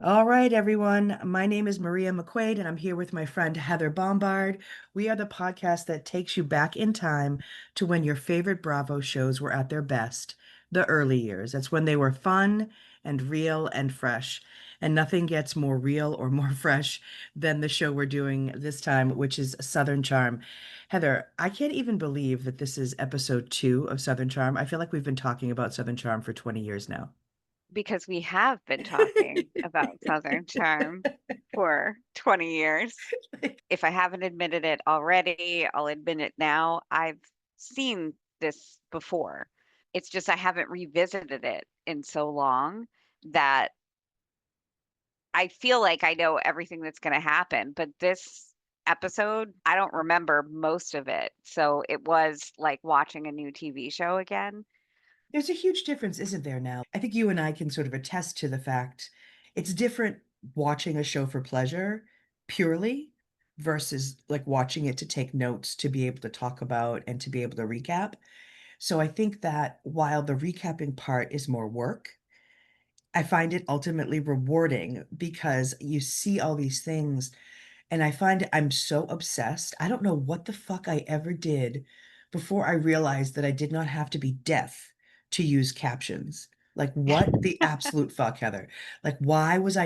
All right, everyone. My name is Maria McQuaid, and I'm here with my friend Heather Bombard. We are the podcast that takes you back in time to when your favorite Bravo shows were at their best, the early years. That's when they were fun and real and fresh. And nothing gets more real or more fresh than the show we're doing this time, which is Southern Charm. Heather, I can't even believe that this is episode 2 of Southern Charm. I feel like we've been talking about Southern Charm for 20 years now. Because we have been talking about Southern Charm for 20 years. If I haven't admitted it already, I'll admit it now. I've seen this before. It's just I haven't revisited it in so long that I feel like I know everything that's going to happen. But this episode, I don't remember most of it. So it was like watching a new TV show again. There's a huge difference, isn't there now? I think you and I can sort of attest to the fact it's different watching a show for pleasure purely versus like watching it to take notes, to be able to talk about and to be able to recap. So I think that while the recapping part is more work, I find it ultimately rewarding because you see all these things and I find I'm so obsessed. I don't know what the fuck I ever did before I realized that I did not have to be deaf to use captions. Like, what the absolute fuck, Heather? Like, why was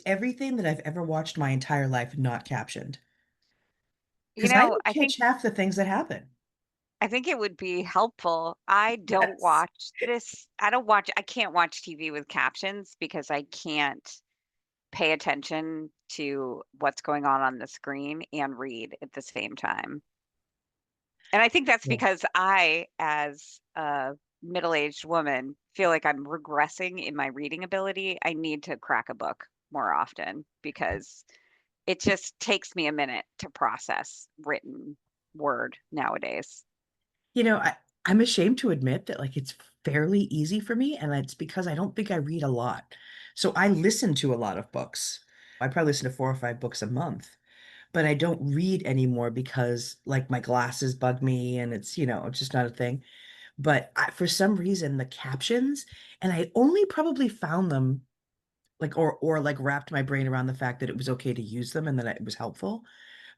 everything that I've ever watched my entire life not captioned? You Because I know, don't catch half the things that happen. I think it would be helpful. Yes. I can't watch TV with captions because I can't pay attention to what's going on the screen and read at the same time. And I think that's Yeah. because I, as a middle-aged woman, feel like I'm regressing in my reading ability. I need to crack a book more often because it just takes me a minute to process written word nowadays. You know, I'm ashamed to admit that like it's fairly easy for me, and it's because I don't think I read a lot. So I listen to a lot of books. I probably listen to 4 or 5 books a month, but I don't read anymore because like my glasses bug me and it's just not a thing. But for some reason, the captions, and I only probably found them like or like wrapped my brain around the fact that it was okay to use them and that it was helpful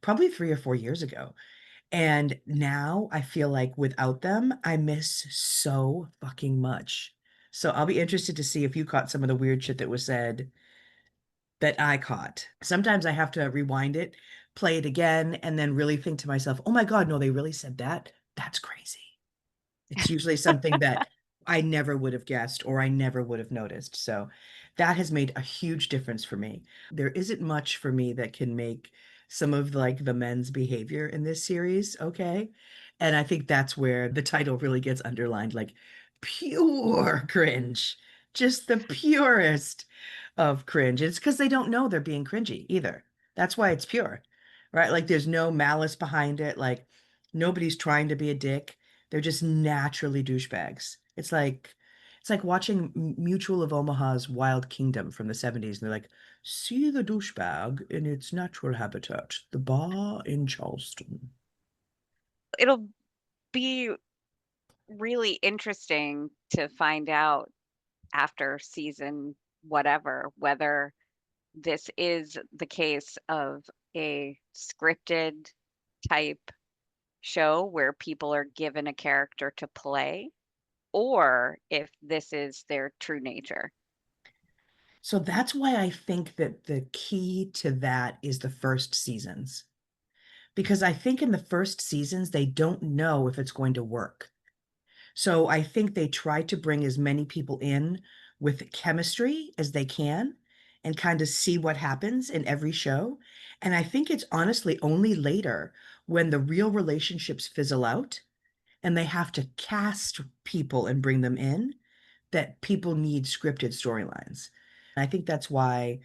probably 3 or 4 years ago. And now I feel like without them, I miss so fucking much. So I'll be interested to see if you caught some of the weird shit that was said that I caught. Sometimes I have to rewind it, play it again, and then really think to myself, oh my God, no, they really said that? That's crazy. It's usually something that I never would have guessed or I never would have noticed. So that has made a huge difference for me. There isn't much for me that can make some of like the men's behavior in this series okay. And I think that's where the title really gets underlined, like pure cringe, just the purest of cringe. It's because they don't know they're being cringy either. That's why it's pure, right? Like there's no malice behind it. Like nobody's trying to be a dick. They're just naturally douchebags. It's like watching Mutual of Omaha's Wild Kingdom from the 70s, and they're like, see the douchebag in its natural habitat, the bar in Charleston. It'll be really interesting to find out after season whatever whether this is the case of a scripted type show where people are given a character to play or if this is their true nature. So that's why I think that the key to that is the first seasons. Because I think in the first seasons, they don't know if it's going to work. So I think they try to bring as many people in with chemistry as they can and kind of see what happens in every show. And I think it's honestly only later when the real relationships fizzle out and they have to cast people and bring them in that people need scripted storylines. And I think that's why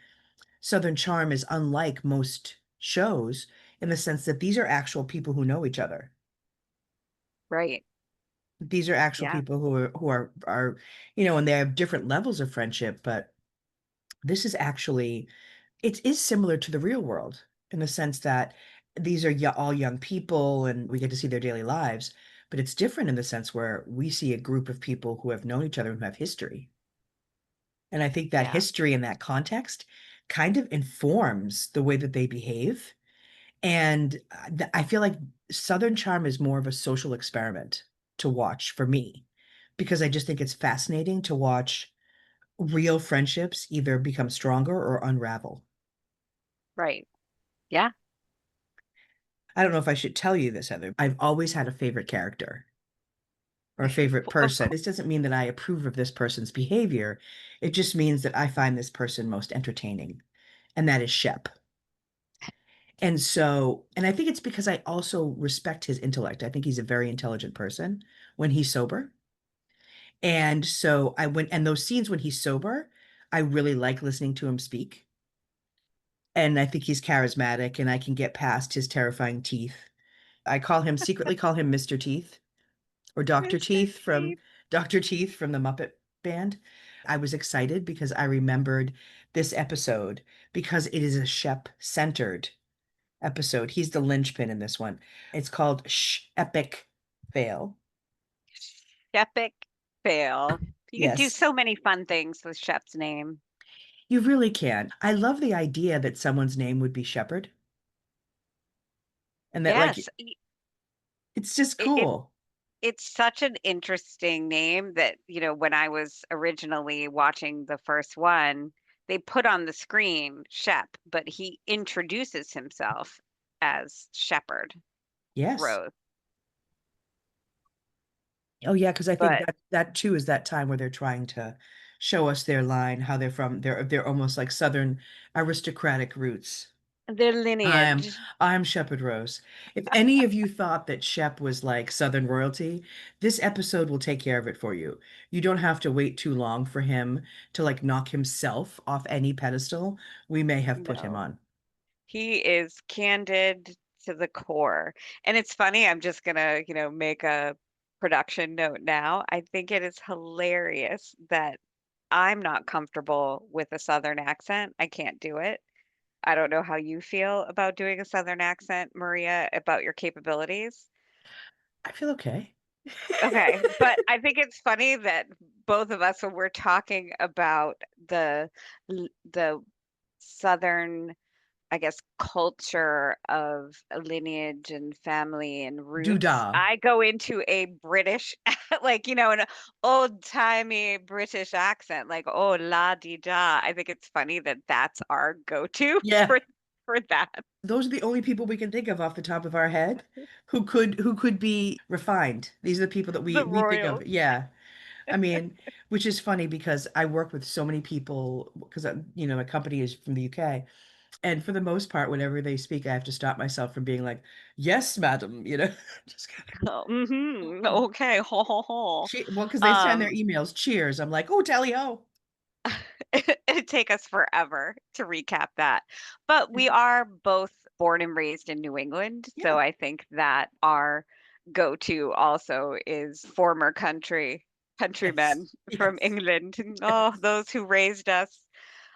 Southern Charm is unlike most shows in the sense that these are actual people who know each other. Right. These are actual Yeah. people who are and they have different levels of friendship, but this is actually it is similar to the real world in the sense that these are all young people and we get to see their daily lives, but it's different in the sense where we see a group of people who have known each other and who have history. And I think that Yeah, history and that context kind of informs the way that they behave. And I feel like Southern Charm is more of a social experiment to watch for me because I just think it's fascinating to watch real friendships either become stronger or unravel. right. Yeah. I don't know if I should tell you this, Heather. I've always had a favorite character or a favorite Of person. course. This doesn't mean that I approve of this person's behavior. It just means that I find this person most entertaining, and that is Shep. And so, and I think it's because I also respect his intellect. I think he's a very intelligent person when he's sober. And so I went, and those scenes when he's sober, I really like listening to him speak. And I think he's charismatic, and I can get past his terrifying teeth. Secretly call him Mr. Teeth or Dr. Mr. Teeth from Teeth. Dr. Teeth from the Muppet Band. I was excited because I remembered this episode because it is a Shep centered episode. He's the linchpin in this one. It's called Shh Epic Fail. Epic fail. You can do Yes, so many fun things with Shep's name. you really can. I love the idea that someone's name would be Shepherd and that Yes, like it's just it cool. it's such an interesting name that, when I was originally watching the first one, they put on the screen Shep, but he introduces himself as Shepherd Yes. Rose. Oh yeah, because I think But that too is that time where they're trying to show us their line, how they're from they're almost like Southern aristocratic roots. their I'm lineage, I'm Shepherd Rose. If any of you thought that Shep was like Southern royalty, this episode will take care of it for you. You don't have to wait too long for him to like knock himself off any pedestal we may have put him no, on. he is candid to the core. And it's funny, I'm just gonna, make a production note now. I think it is hilarious that I'm not comfortable with a Southern accent. I can't do it. I don't know how you feel about doing a Southern accent, Maria, about your capabilities. I feel okay. Okay, but I think it's funny that both of us, when we're talking about the Southern, I guess, culture of a lineage and family and roots, Doodah. I go into a British, like, an old-timey British accent, like, oh, la di da. I think it's funny that that's our go-to Yeah. for that. Those are the only people we can think of off the top of our head who could be refined. These are the people that we The we think of. royals. Yeah. I mean, which is funny because I work with so many people because my company is from the UK. And for the most part, whenever they speak, I have to stop myself from being like, "Yes, madam," just Oh, okay, ho ho ho. well, because they send their Um, emails, cheers. I'm like, "Oh, tally ho." it'd take us forever to recap that. But we are both born and raised in New England, Yeah. so I think that our go-to also is former Yes. countrymen from Yes. England. Oh, Yes. those who raised us.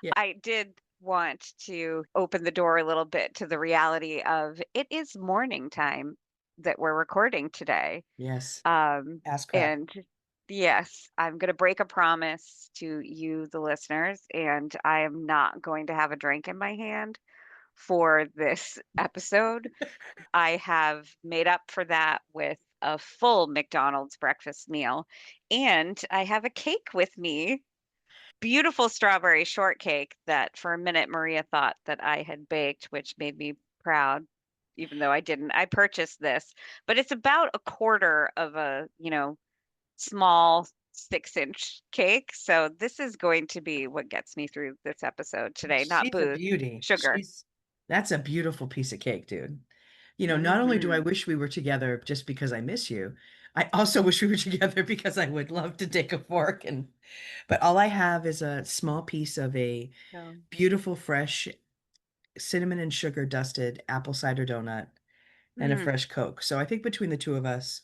Yeah. I did want to open the door a little bit to the reality of it is morning time that we're recording today. Yes. Um, Ass crack. and yes, I'm going to break a promise to you, the listeners, and I am not going to have a drink in my hand for this episode. I have made up for that with a full McDonald's breakfast meal, and I have a cake with me. Beautiful strawberry shortcake that for a minute Maria thought that I had baked, which made me proud, even though I didn't. I purchased this, but it's about a quarter of a, small 6-inch cake. So this is going to be what gets me through this episode today, not She's a booze, beauty. sugar. That's a beautiful piece of cake, dude. Not only do I Hmm. wish we were together just because I miss you, I also wish we were together because I would love to take a fork but all I have is a small piece of a So, beautiful, fresh cinnamon and sugar dusted apple cider donut and a mm, fresh Coke. So I think between the two of us,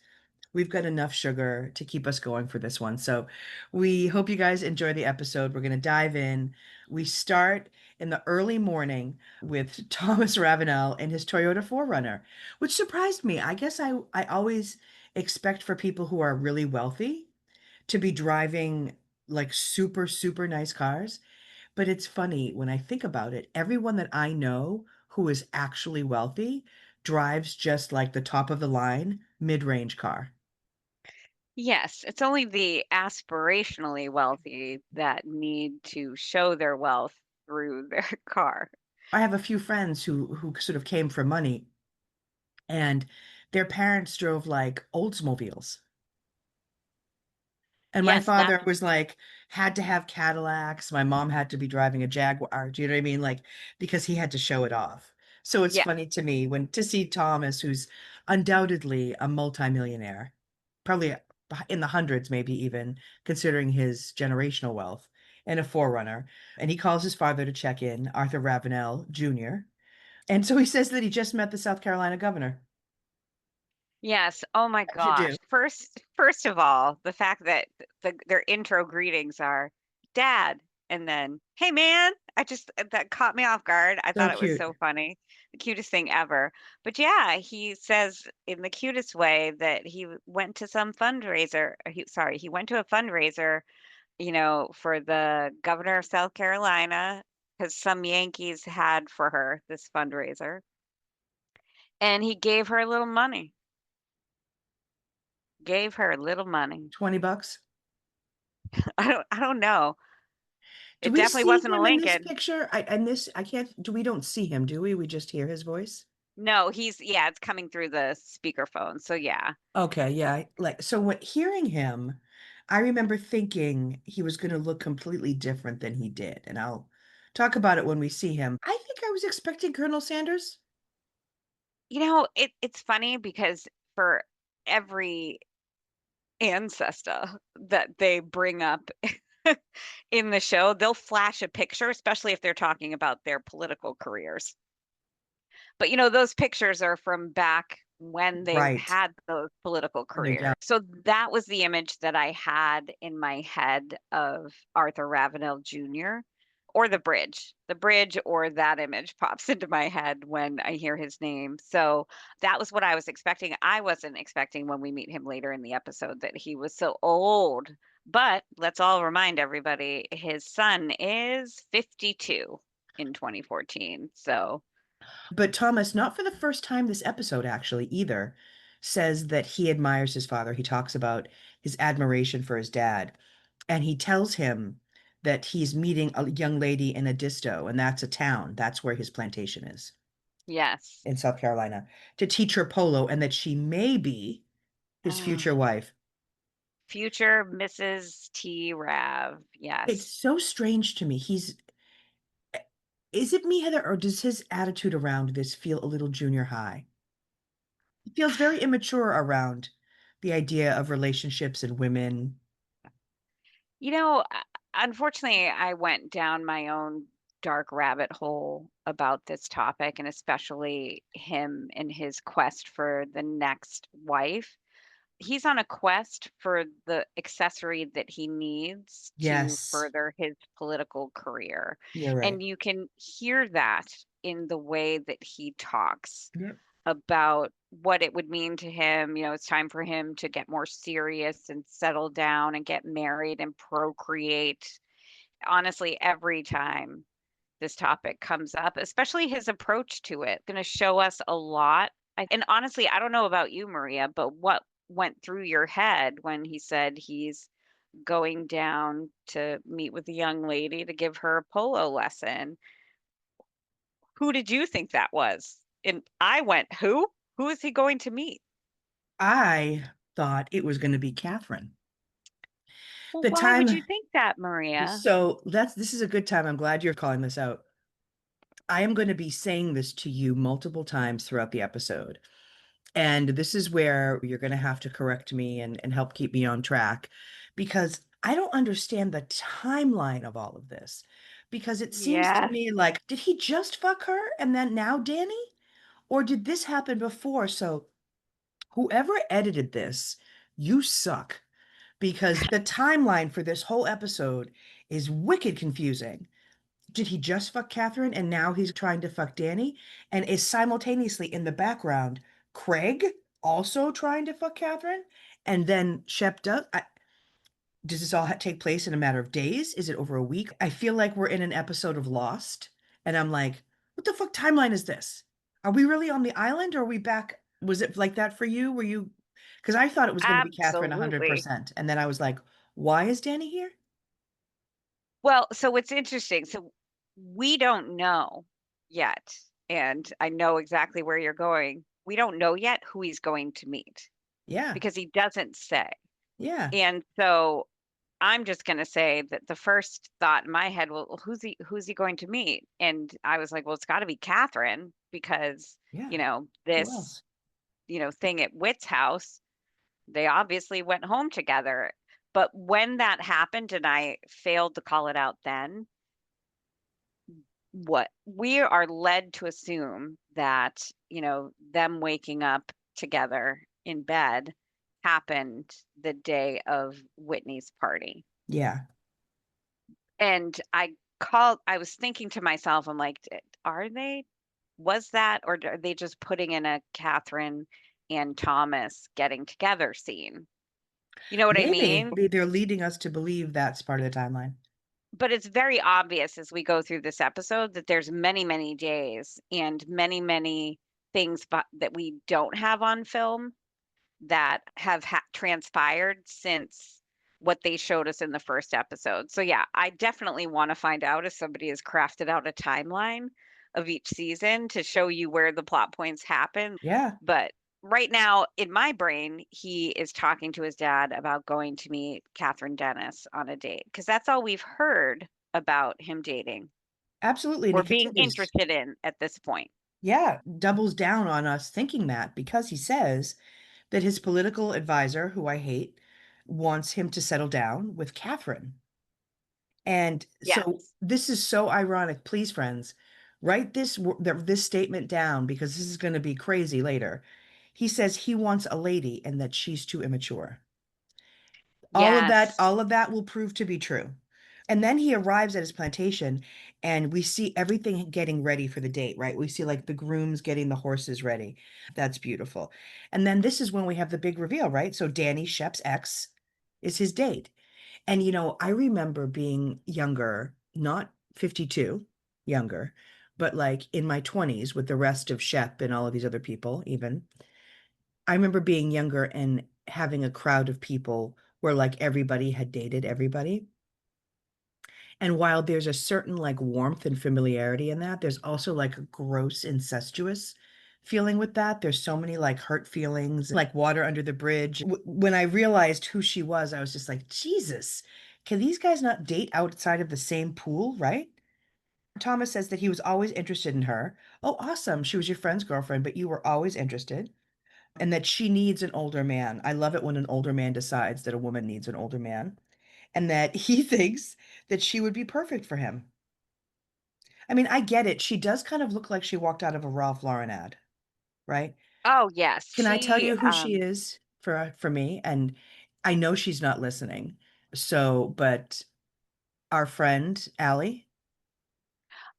we've got enough sugar to keep us going for this one. So we hope you guys enjoy the episode. We're going to dive in. We start in the early morning with Thomas Ravenel and his Toyota 4Runner, which surprised me. I guess I always expect for people who are really wealthy to be driving like super, super nice cars. But it's funny when I think about it, everyone that I know who is actually wealthy drives just like the top of the line mid-range car. Yes, it's only the aspirationally wealthy that need to show their wealth through their car. I have a few friends who sort of came from money and their parents drove like Oldsmobiles. And my Yes, that's father was like, had to have Cadillacs. My mom had to be driving a Jaguar. Do you know what I mean? Like, because he had to show it off. So it's yeah. funny to me when to see Thomas, who's undoubtedly a multimillionaire, probably in the hundreds, maybe even considering his generational wealth, and a forerunner. And he calls his father to check in, Arthur Ravenel Jr. And so he says that he just met the South Carolina governor. Yes. Oh my As you do. gosh. First of all, the fact that their intro greetings are dad and then, "Hey man." That caught me off guard. I So thought it was cute. so funny. The cutest thing ever. But yeah, he says in the cutest way that went to some fundraiser. He went to a fundraiser, for the governor of South Carolina because some Yankees had for her this fundraiser, and he gave her a little money. Gave her a little money. 20 bucks. I don't know. Do It we definitely see wasn't a him in this Lincoln. picture? I can't, do we don't see him, do we? We just hear his voice? No, yeah, it's coming through the speakerphone, so yeah. Okay, yeah. Like, so what, hearing him, I remember thinking he was going to look completely different than he did. And I'll talk about it when we see him. I think I was expecting Colonel Sanders. It's funny because for every ancestor that they bring up in the show, they'll flash a picture, especially if they're talking about their political careers. But those pictures are from back when they Right. had those political No careers. doubt. So that was the image that I had in my head of Arthur Ravenel Jr. or the bridge. The bridge or that image pops into my head when I hear his name. So that was what I was expecting. I wasn't expecting when we meet him later in the episode that he was so old. But let's all remind everybody his son is 52 in 2014. So But Thomas, not for the first time this episode actually either, says that he admires his father. He talks about his admiration for his dad, and he tells him that he's meeting a young lady in a disto, and that's a town. That's where his plantation is yes. in South Carolina, to teach her polo, and that she may be his future wife. Future Mrs. T. Rav. It's Yes. so strange to me. Is it me, Heather, or does his attitude around this feel a little junior high? He feels very immature around the idea of relationships and women. You know, uh, Unfortunately, I went down my own dark rabbit hole about this topic, and especially him and his quest for the next wife. He's on a quest for the accessory that he needs to Yes, further his political career. you're right. And you can hear that in the way that he talks Yep. about what it would mean to him. It's time for him to get more serious and settle down and get married and procreate. Honestly, every time this topic comes up, especially his approach to it, going to show us a lot. And honestly, I don't know about you, Maria, but what went through your head when he said he's going down to meet with a young lady to give her a polo lesson? Who did you think that was? And I went, who? Who is he going to meet? I thought it was going to be Catherine. Well, The why would you time, think that, Maria? so this is a good time. I'm glad you're calling this out. I am going to be saying this to you multiple times throughout the episode. And this is where you're going to have to correct me and help keep me on track because I don't understand the timeline of all of this. Because it seems to Yes. me like, did he just fuck her and then now Danny? Or did this happen before? So whoever edited this, you suck because the timeline for this whole episode is wicked confusing. Did he just fuck Catherine and now he's trying to fuck Danny? And is simultaneously in the background Craig also trying to fuck Catherine? And then Shep does. Does this all take place in a matter of days? Is it over a week? I feel like we're in an episode of Lost, and I'm like, what the fuck timeline is this? Are we really on the island or are we back? Was it like that for you? Were you, because I thought it was going to be Catherine Absolutely. 100%. And then I was like, why is Danny here? Well, so it's interesting. So we don't know yet, and I know exactly where you're going. We don't know yet who he's going to meet Yeah. because he doesn't say. Yeah. And so I'm just going to say that the first thought in my head, well, who's he going to meet? And I was like, well, it's got to be Catherine because, Yeah. Who this, else? thing at Whit's house, they obviously went home together. But when that happened and I failed to call it out then, what we are led to assume that, them waking up together in bed happened the day of Whitney's party. Yeah. And I was thinking to myself, I'm like, are they, was that, or are they just putting in a Kathryn and Thomas getting together scene? You know what I Maybe. mean? Maybe they're leading us to believe that's part of the timeline. But it's very obvious as we go through this episode that there's many, many days and many, many things that we don't have on film that have transpired since what they showed us in the first episode. So yeah, I definitely want to find out if somebody has crafted out a timeline of each season to show you where the plot points happen. Yeah. But right now in my brain, he is talking to his dad about going to meet Kathryn Dennis on a date because that's all we've heard about him dating Absolutely. And or he being continues. interested in at this point. Yeah. Doubles down on us thinking that because he says that his political advisor, who I hate, wants him to settle down with Catherine. And so Yes. this is so ironic. Please, friends, write this statement down because this is going to be crazy later. He says he wants a lady and that she's too immature. Yes. All of that will prove to be true. And then he arrives at his plantation and we see everything getting ready for the date, right? We see like the grooms getting the horses ready. That's beautiful. And then this is when we have the big reveal, right? So Danny Shep's ex is his date. And I remember being younger, not 52, younger, but like in my 20s with the rest of Shep and all of these other people, even. I remember being younger and having a crowd of people where like everybody had dated everybody. And while there's a certain like warmth and familiarity in that, there's also like a gross incestuous feeling with that. There's so many like hurt feelings, like water under the bridge. When I realized who she was, I was just like, Jesus, can these guys not date outside of the same pool, right? Thomas says that he was always interested in her. Oh, awesome. She was your friend's girlfriend, but you were always interested. And that she needs an older man. I love it when an older man decides that a woman needs an older man and that he thinks that she would be perfect for him. I mean, I get it. She does kind of look like she walked out of a Ralph Lauren ad, right? Oh, yes. Can I tell She you who she is for me? And I know she's not listening. So, but our friend Allie,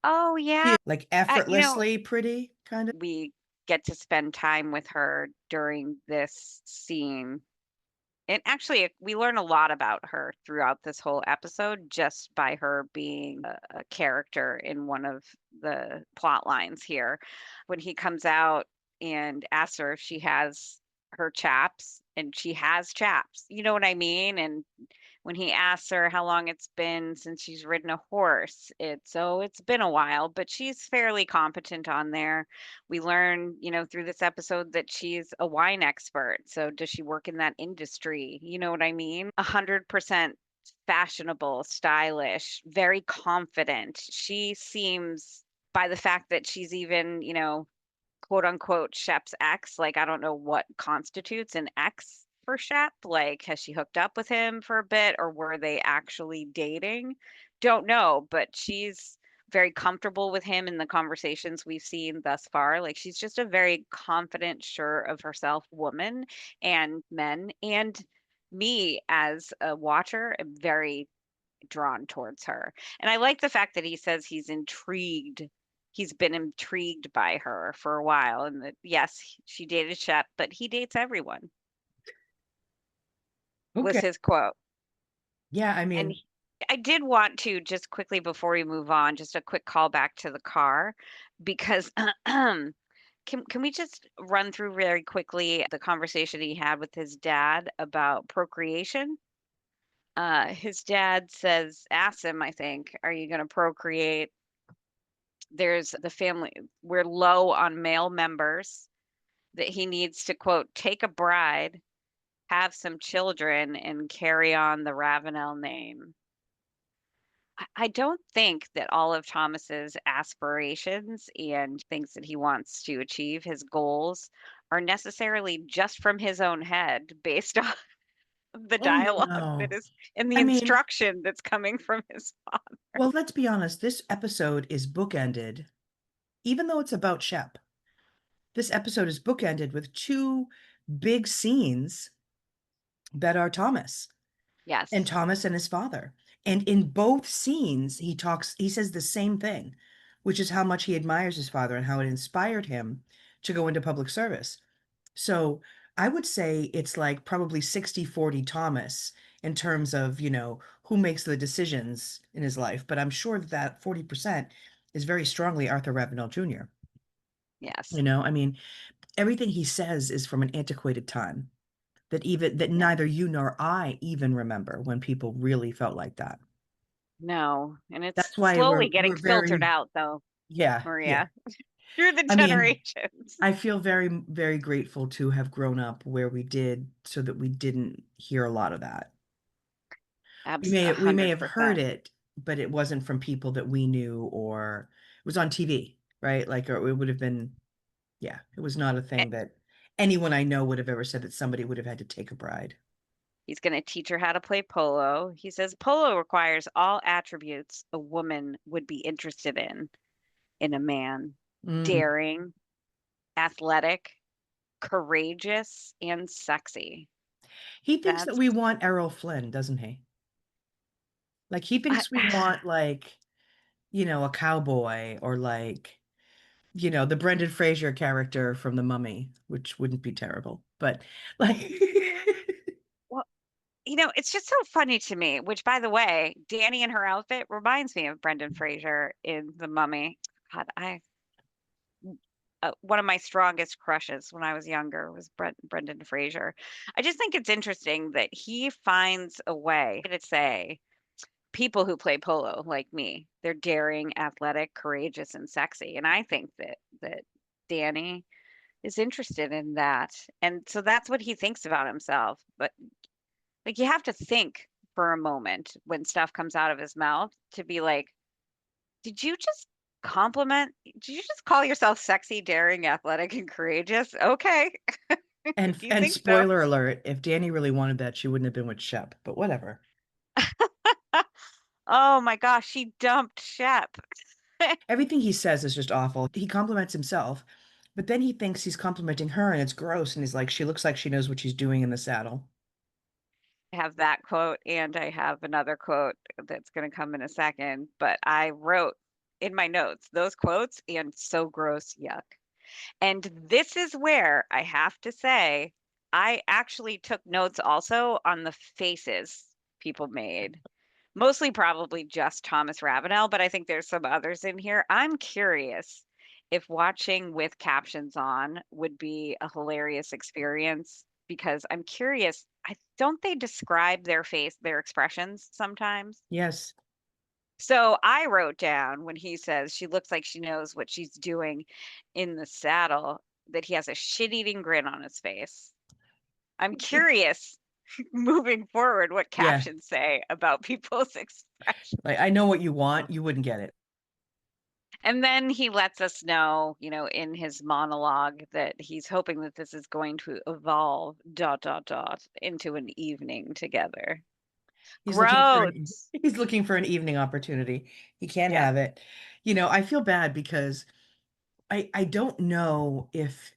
Oh, she yeah. is like You know, effortlessly pretty, kind of. we get to spend time with her during this scene. And actually, we learn a lot about her throughout this whole episode just by her being a character in one of the plot lines here. When he comes out and asks her if she has her chaps, and she has chaps, you know what I mean? And when he asks her how long it's been since she's ridden a horse, it's been a while, but she's fairly competent on there. We learn, through this episode that she's a wine expert. So does she work in that industry? You know what I mean? 100% fashionable, stylish, very confident. She seems, by the fact that she's even, quote unquote Shep's ex. Like, I don't know what constitutes an ex for Shep. Like, has she hooked up with him for a bit or were they actually dating? Don't know, but she's very comfortable with him in the conversations we've seen thus far. Like, she's just a very confident, sure of herself woman, and men and me as a watcher am very drawn towards her. And I like the fact that he says he's intrigued. He's been intrigued by her for a while, and that yes, she dated Shep, but he dates everyone, was Okay. his quote. Yeah, I And mean, I did want to just quickly before we move on, just a quick call back to the car because can we just run through very quickly the conversation he had with his dad about procreation? His dad asks him, I think, "Are you going to procreate?" There's the family. We're low on male members. That he needs to quote take a bride, have some children, and carry on the Ravenel name. I don't think that all of Thomas's aspirations and things that he wants to achieve, his goals, are necessarily just from his own head based on the oh dialogue that no. is and the I mean, instruction that's coming from his father. well, let's be honest, this episode is bookended, even though it's about Shep. This episode is bookended with two big scenes that are Thomas and Yes. Thomas and his father. And in both scenes, he says the same thing, which is how much he admires his father and how it inspired him to go into public service. So I would say it's like probably 60-40 Thomas in terms of, who makes the decisions in his life. But I'm sure that 40% is very strongly Arthur Ravenel Jr. Yes. I mean, everything he says is from an antiquated time that Yeah. neither you nor I even remember when people really felt like that. No, and it's That's why slowly we're getting filtered very, out though, yeah, yeah. Maria, through the I mean, generations. I feel very, very grateful to have grown up where we did so that we didn't hear a lot of that. We may have heard 100%. it, but it wasn't from people that we knew, or it was on TV, right? Like, or it would have been, yeah, it was not a Eh, thing that anyone I know would have ever said that somebody would have had to take a bride. He's going to teach her how to play polo. He says polo requires all attributes a woman would be interested in a man: Mm. daring, athletic, courageous, and sexy. He thinks that That's we want Errol Flynn, doesn't he? Like he I, thinks we want like, a cowboy or like, the Brendan Fraser character from The Mummy, which wouldn't be terrible, but like well, it's just so funny to me, which by the way, Danny in her outfit reminds me of Brendan Fraser in The Mummy. God, I one of my strongest crushes when I was younger was Brendan Fraser. I just think it's interesting that he finds a way to say people who play polo like me, they're daring, athletic, courageous, and sexy. And I think that Danny is interested in that. And so that's what he thinks about himself. But like you have to think for a moment when stuff comes out of his mouth to be like, did you just did you just call yourself sexy, daring, athletic, and courageous? Okay. and If you and think so. spoiler alert, if Danny really wanted that, she wouldn't have been with Shep, but whatever. Oh my gosh, she dumped Shep. Everything he says is just awful. He compliments himself, but then he thinks he's complimenting her and it's gross and he's like, she looks like she knows what she's doing in the saddle. I have that quote and I have another quote that's going to come in a second, but I wrote in my notes those quotes and so gross, yuck. And this is where I have to say, I actually took notes also on the faces people made. Mostly probably just Thomas Ravenel, but I think there's some others in here. I'm curious if watching with captions on would be a hilarious experience because I'm curious. I don't they describe their expressions sometimes? Yes. So I wrote down when he says she looks like she knows what she's doing in the saddle, that he has a shit-eating grin on his face. I'm curious moving forward what Yeah. captions say about people's expressions. Like, I know what you want. You wouldn't get it. And then he lets us know, in his monologue that he's hoping that this is going to evolve into an evening together. He's looking for an Gross. he's looking for an evening opportunity. He can't Yeah, have it. I feel bad because I don't know if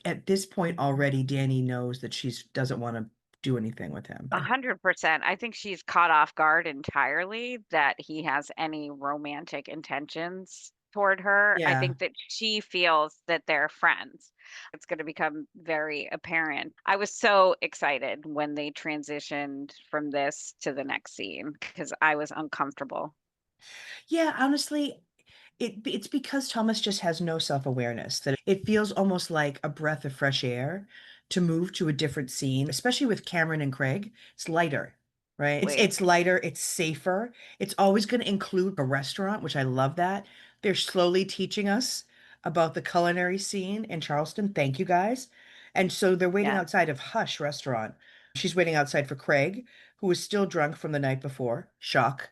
at this point already Danny knows that she doesn't want to do anything with him. 100%. I think she's caught off guard entirely that he has any romantic intentions. toward her. I Yeah. think that she feels that they're friends. It's going to become very apparent. I was so excited when they transitioned from this to the next scene because I was uncomfortable. Yeah, honestly, it's because Thomas just has no self-awareness that it feels almost like a breath of fresh air to move to a different scene, especially with Cameron and Craig. It's lighter, right? It's Wait, it's lighter, it's safer. It's always going to include a restaurant, which I love that. They're slowly teaching us about the culinary scene in Charleston. Thank you guys. And so they're waiting yeah. outside of Hush restaurant. She's waiting outside for Craig, who is still drunk from the night before. Shock.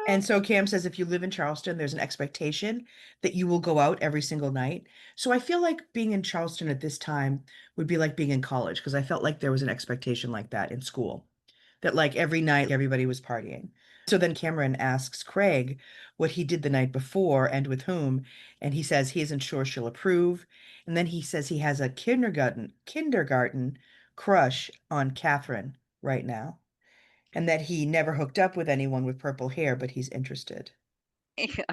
And so Cam says if you live in Charleston, there's an expectation that you will go out every single night. So I feel like being in Charleston at this time would be like being in college because I felt like there was an expectation like that in school, that like every night everybody was partying. So then Cameron asks Craig what he did the night before and with whom, and he says he isn't sure she'll approve. And then he says he has a kindergarten crush on Kathryn right now and that he never hooked up with anyone with purple hair, but he's interested.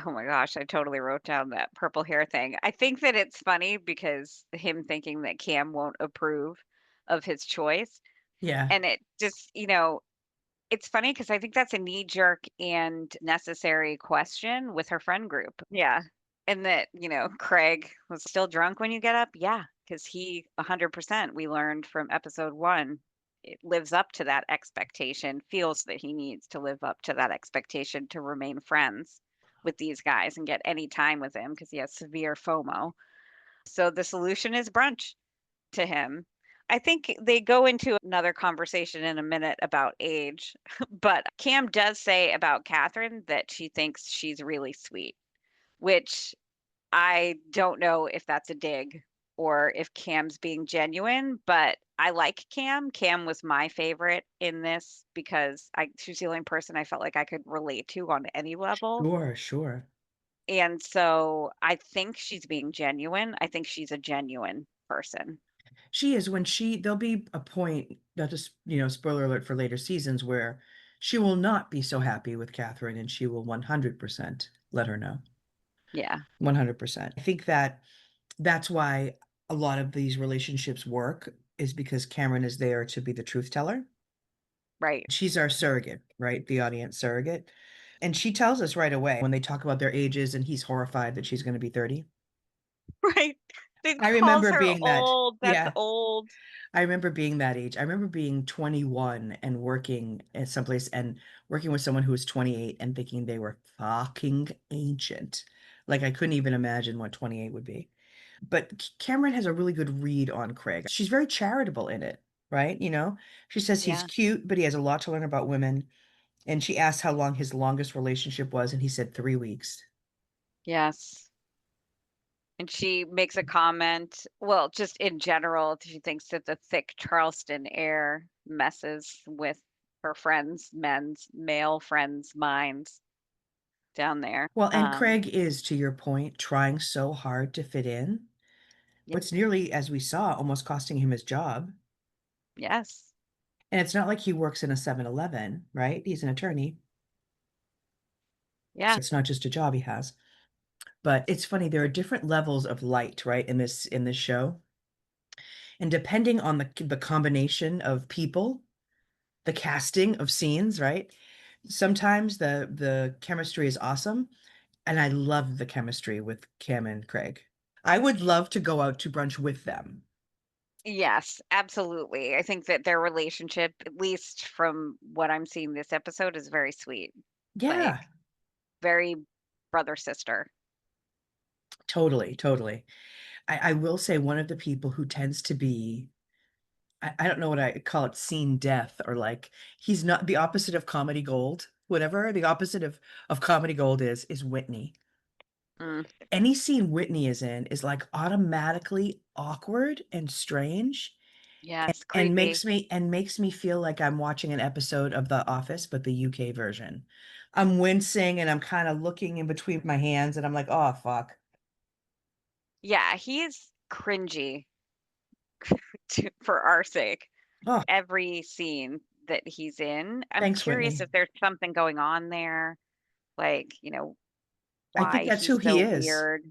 Oh my gosh, I totally wrote down that purple hair thing. I think that it's funny because him thinking that Cam won't approve of his choice. Yeah, And it just, it's funny because I think that's a knee jerk and necessary question with her friend group. Yeah. And that, Craig was still drunk when you get up. Yeah. Because he 100%, we learned from episode one, it lives up to that expectation, feels that he needs to live up to that expectation to remain friends with these guys and get any time with him because he has severe FOMO. So the solution is brunch to him. I think they go into another conversation in a minute about age, but Cam does say about Kathryn that she thinks she's really sweet, which I don't know if that's a dig or if Cam's being genuine, but I like Cam. Cam was my favorite in this because she's the only person I felt like I could relate to on any level. sure, sure. And so I think she's being genuine. I think she's a genuine person. She is there'll be a point, not just, spoiler alert for later seasons, where she will not be so happy with Catherine and she will 100% let her know. Yeah, 100%. I think that's why a lot of these relationships work is because Cameron is there to be the truth teller. right. She's our surrogate, right? The audience surrogate. And she tells us right away when they talk about their ages and he's horrified that she's going to be 30. Right. It I calls remember her being that. old. That's Yeah. old. I remember being that age. I remember being 21 and working at someplace and working with someone who was 28 and thinking they were fucking ancient. Like I couldn't even imagine what 28 would be. But Cameron has a really good read on Craig. She's very charitable in it, right? She says he's Yeah. cute, but he has a lot to learn about women. And she asked how long his longest relationship was, and he said 3 weeks. Yes. And she makes a comment, well, just in general, she thinks that the thick Charleston air messes with her friends, male friends' minds down there. Well, and Craig is, to your point, trying so hard to fit in. Yeah, It's nearly, as we saw, almost costing him his job. yes. And it's not like he works in a 7-Eleven, right? He's an attorney. So Yeah. it's not just a job he has. But it's funny, there are different levels of light, right, in this show. And depending on the combination of people, the casting of scenes, right? Sometimes the chemistry is awesome. And I love the chemistry with Cam and Craig. I would love to go out to brunch with them. Yes, absolutely. I think that their relationship, at least from what I'm seeing this episode, is very sweet. Like Yeah, very brother sister. totally, totally. I will say one of the people who tends to be, I don't know what I call it, scene death, or like he's not the opposite of comedy gold, whatever the opposite of comedy gold is Whitney. Mm, Any scene Whitney is in is like automatically awkward and strange yes, and creepy. makes me feel like I'm watching an episode of The Office, but the UK version. I'm wincing and I'm kind of looking in between my hands and I'm like, oh fuck. Yeah, he's cringy for our sake. Oh, Every scene that he's in. I'm thanks, curious Whitney. if there's something going on there, like, I think why that's he's who he so is. weird.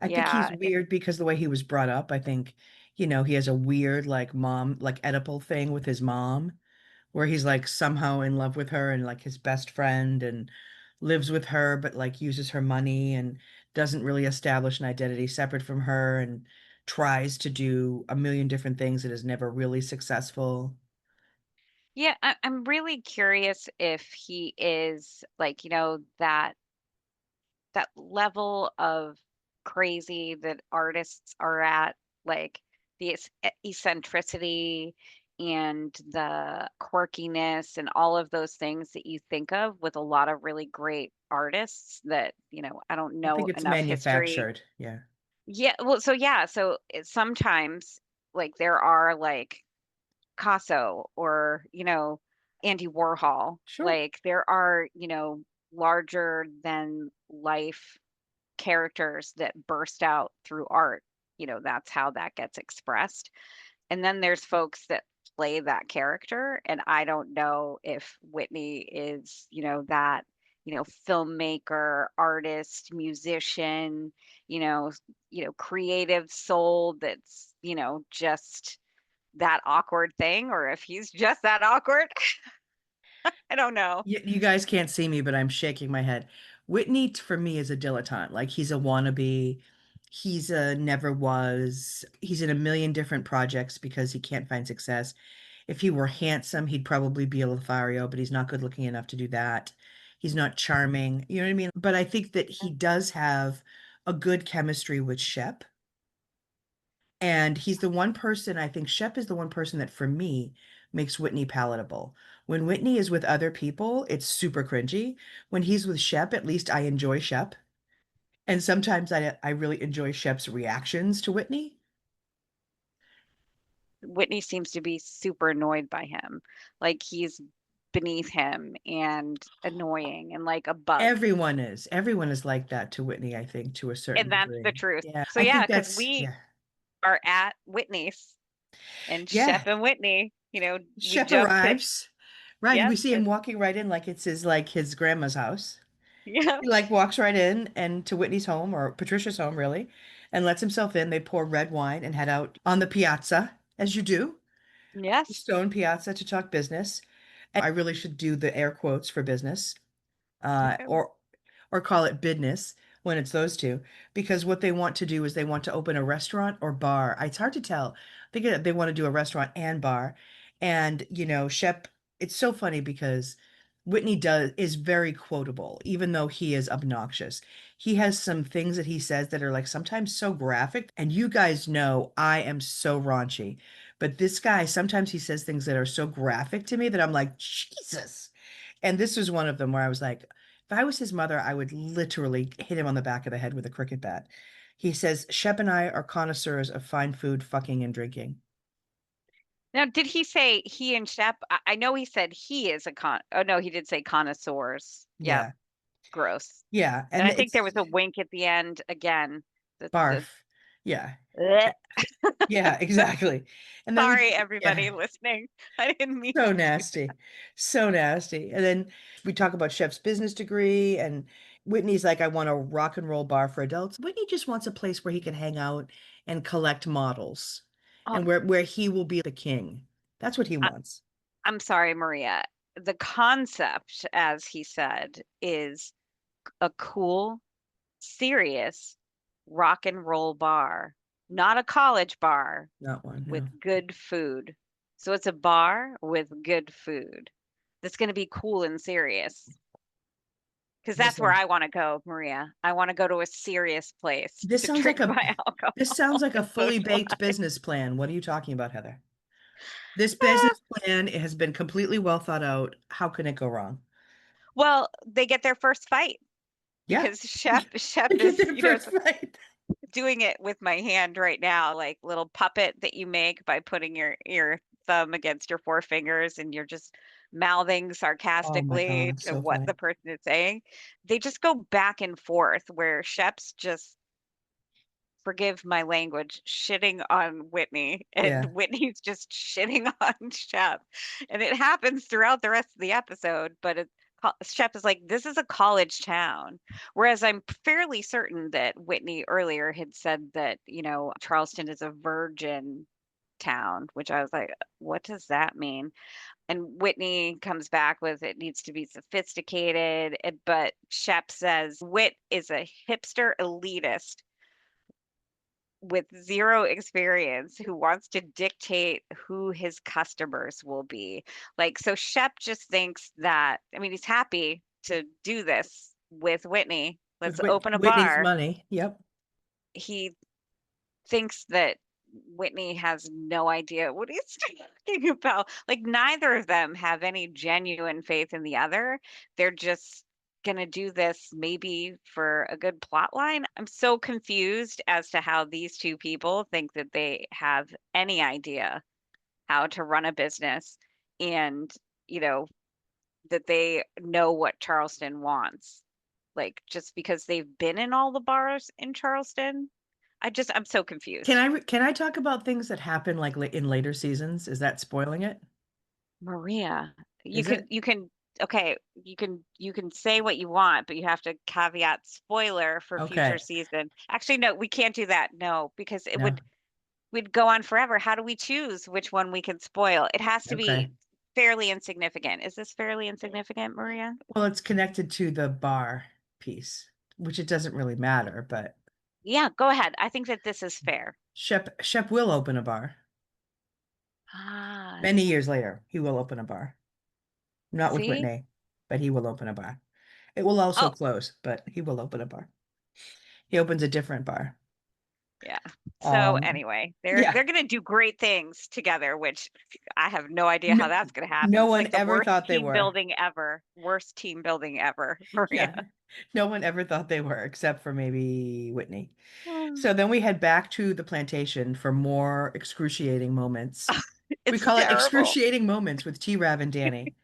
I think he's Yeah, weird because the way he was brought up. I think, he has a weird like mom, like Oedipal thing with his mom, where he's like somehow in love with her and like his best friend and lives with her, but like uses her money and doesn't really establish an identity separate from her and tries to do a million different things and is never really successful. yeah. I'm really curious if he is like, that level of crazy that artists are at, like the eccentricity and the quirkiness and all of those things that you think of with a lot of really great artists that, I don't I think know it's enough history. manufactured. Yeah. Yeah, well, so yeah, so sometimes like there are like Picasso or, Andy Warhol, Sure. like there are, larger than life characters that burst out through art. That's how that gets expressed. And then there's folks that play that character. And I don't know if Whitney is, that, filmmaker, artist, musician, you know, creative soul that's, just that awkward thing, or if he's just that awkward. I don't know. You guys can't see me, but I'm shaking my head. Whitney, for me, is a dilettante. Like he's a wannabe. He's a never was. He's in a million different projects because he can't find success. If he were handsome, he'd probably be a Lothario, but he's not good looking enough to do that. He's not charming. You know what I mean? But I think that he does have a good chemistry with Shep. And he's the one person, I think Shep is the one person that for me makes Whitney palatable. When Whitney is with other people, it's super cringy. When he's with Shep, at least I enjoy Shep. And sometimes I really enjoy Shep's reactions to Whitney. Whitney seems to be super annoyed by him. Like he's beneath him and annoying and like a bug. Everyone is. Everyone is like that to Whitney, I think, to a certain And that's the degree. truth. Yeah. So I yeah, think because that's, we yeah. are at Whitney's and Yeah. Shep and Whitney, we Shep joke that, arrives. Right. yep, We see him walking right in like it's his grandma's house. yep, He like walks right in and to Whitney's home or Patricia's home really and lets himself in. They pour red wine and head out on the piazza as you do, the yes. stone piazza to talk business. And I really should do the air quotes for business, uh, Okay. or or call it business when it's those two, because what they want to do is they want to open a restaurant or bar. It's hard to tell. I think that they want to do a restaurant and bar. And, Shep, it's so funny because Whitney is very quotable, even though he is obnoxious. He has some things that he says that are like sometimes so graphic. And you guys know I am so raunchy. But this guy, sometimes he says things that are so graphic to me that I'm like, Jesus. And this was one of them where I was like, if I was his mother, I would literally hit him on the back of the head with a cricket bat. He says, Shep and I are connoisseurs of fine food, fucking, and drinking. Now, did he say he and Shep? I know he said he is a Oh no, he did say connoisseurs. Yep, Yeah. gross. Yeah. And And I think there it's was a wink at the end again. The barf. Yeah. Blech. Yeah, exactly. And then Sorry, yeah, everybody listening. I didn't mean so to do nasty. So nasty. And then we talk about Shep's business degree, and Whitney's like, I want a rock and roll bar for adults. Whitney just wants a place where he can hang out and collect models that. and where he will be the king. That's what he I, wants. I'm sorry, Maria. The concept, as he said, is a cool, serious rock and roll bar, not a college bar Not one, with no. good food. So it's a bar with good food that's going to be cool and serious. Because that's where Listen, I want to go, Maria. I want to go to a serious place this to sounds like drink a my this sounds alcohol like a and fully baked socialize. business plan. What are you talking about, Heather? This Ah, business plan, it has been completely well thought out. How can it go wrong? well, they get their first fight Yeah. because Shep They get is, their first flight. doing it with my hand right now, like little puppet that you make by putting your thumb against your four fingers and you're just mouthing Oh my sarcastically God, to so what funny. the person is saying. They just go back and forth where Shep's just, forgive my language, shitting on Whitney and Yeah. Whitney's just shitting on Shep. And it happens throughout the rest of the episode, but it's Shep is like, this is a college town. Whereas I'm fairly certain that Whitney earlier had said that, Charleston is a virgin town, which I was like, what does that mean? And Whitney comes back with it needs to be sophisticated. But Shep says Wit is a hipster elitist with zero experience who wants to dictate who his customers will be. Like, so Shep just thinks that, I mean, he's happy to do this with Whitney. With Let's open a Whitney's bar. money. Yep. He thinks that Whitney has no idea what he's talking about. Like, neither of them have any genuine faith in the other. They're just going to do this maybe for a good plot line. I'm so confused as to how these two people think that they have any idea how to run a business and, you know, that they know what Charleston wants. Like, just because they've been in all the bars in Charleston. I'm so confused. Can I talk about things that happen like in later seasons? Is that spoiling it? Maria, Is it? okay, you can say what you want, but you have to caveat spoiler for future Okay. season. Actually, no, we can't do that. No, because No. we'd go on forever. How do we choose which one we can spoil? It has to Okay. be fairly insignificant. Is this fairly insignificant, Maria? Well, it's connected to the bar piece, which it doesn't really matter, but Yeah, go ahead. I think that this is fair. Shep will open a bar. Ah, Many years later, he will open a bar. Not with see? Whitney, but he will open a bar. It will also Oh, close, but he will open a bar. He opens a different bar. yeah. So Um, anyway, yeah. they're gonna do great things together, which I have no idea No, how that's gonna happen. no It's one like the ever worst thought they team were. building ever. Worst team building ever, Maria. Yeah. No one ever thought they were, except for maybe Whitney. Hmm. So then we head back to the plantation for more excruciating moments. We It's call it terrible. excruciating moments with T-Rav and Danny.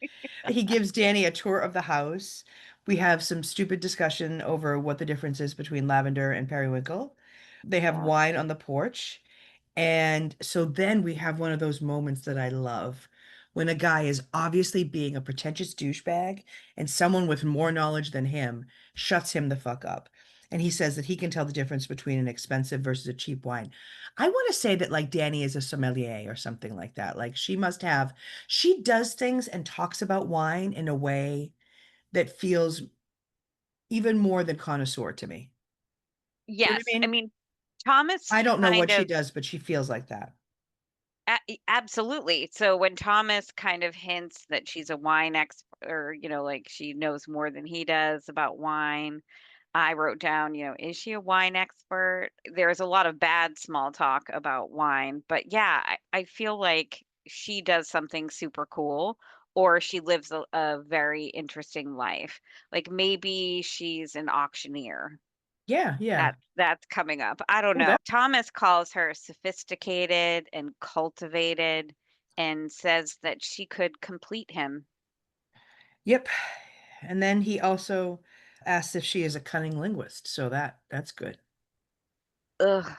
He gives Danny a tour of the house. We have some stupid discussion over what the difference is between lavender and periwinkle. They have Yeah. wine on the porch. And so then we have one of those moments that I love when a guy is obviously being a pretentious douchebag and someone with more knowledge than him shuts him the fuck up. And he says that he can tell the difference between an expensive versus a cheap wine. I want to say that like Danny is a sommelier or something like that. Like she does things and talks about wine in a way that feels even more than connoisseur to me. Do you know what Yes. I I mean? mean, Thomas I don't know what kind she of does, but she feels like that. absolutely. So when Thomas kind of hints that she's a wine expert, or, like she knows more than he does about wine, I wrote down, is she a wine expert? There's a lot of bad small talk about wine, but yeah, I feel like she does something super cool, or she lives a very interesting life. Like maybe she's an auctioneer. Yeah, yeah. That's coming up. I don't Oh, know. that. Thomas calls her sophisticated and cultivated and says that she could complete him. Yep. And then he also asks if she is a cunning linguist, so that's good. Ugh,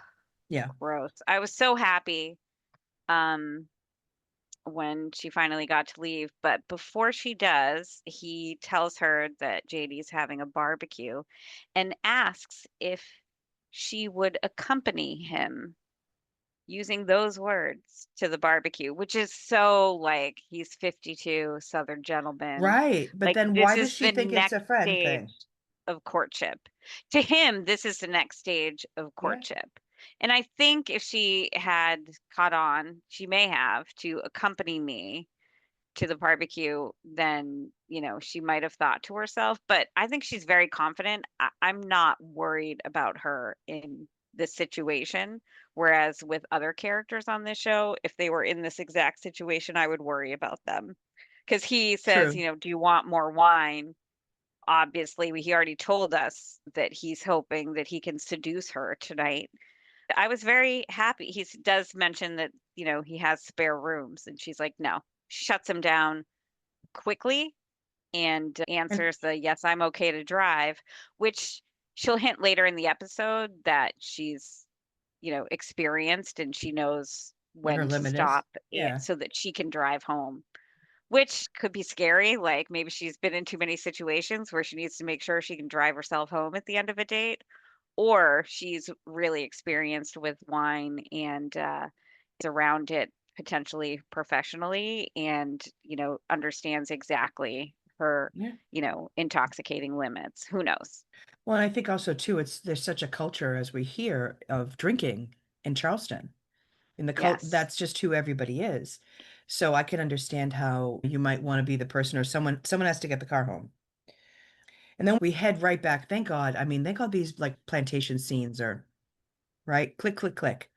Yeah. gross. I was so happy um when she finally got to leave, but before she does, he tells her that JD's having a barbecue and asks if she would accompany him using those words to the barbecue, which is so like he's 52, Southern gentleman. Right. But Like then this why does is she the think it's a next friend stage thing? of courtship. To him, this is the next stage of Yeah. courtship. And I think if she had caught on, she may have to accompany me to the barbecue, then, she might have thought to herself. But I think she's very confident. I'm not worried about her in this situation. Whereas with other characters on this show, if they were in this exact situation, I would worry about them. Because he says, True. do you want more wine? Obviously, he already told us that he's hoping that he can seduce her tonight. I was very happy. He does mention that, he has spare rooms, and she's like, no, shuts him down quickly and And answers the yes, I'm okay to drive, which she'll hint later in the episode that she's, experienced and she knows what her when to limit is. stop Yeah. so that she can drive home. which could be scary. Like maybe she's been in too many situations where she needs to make sure she can drive herself home at the end of a date, or she's really experienced with wine and is around it potentially professionally and, understands exactly her, Yeah. intoxicating limits. Who knows? Well, and I think also too, there's such a culture as we hear of drinking in Charleston. In the cult, Yes. that's just who everybody is. So I can understand how you might want to be the person or someone has to get the car home. And then we head right back. Thank God. I mean, thank God these like plantation scenes are right. Click, click, click.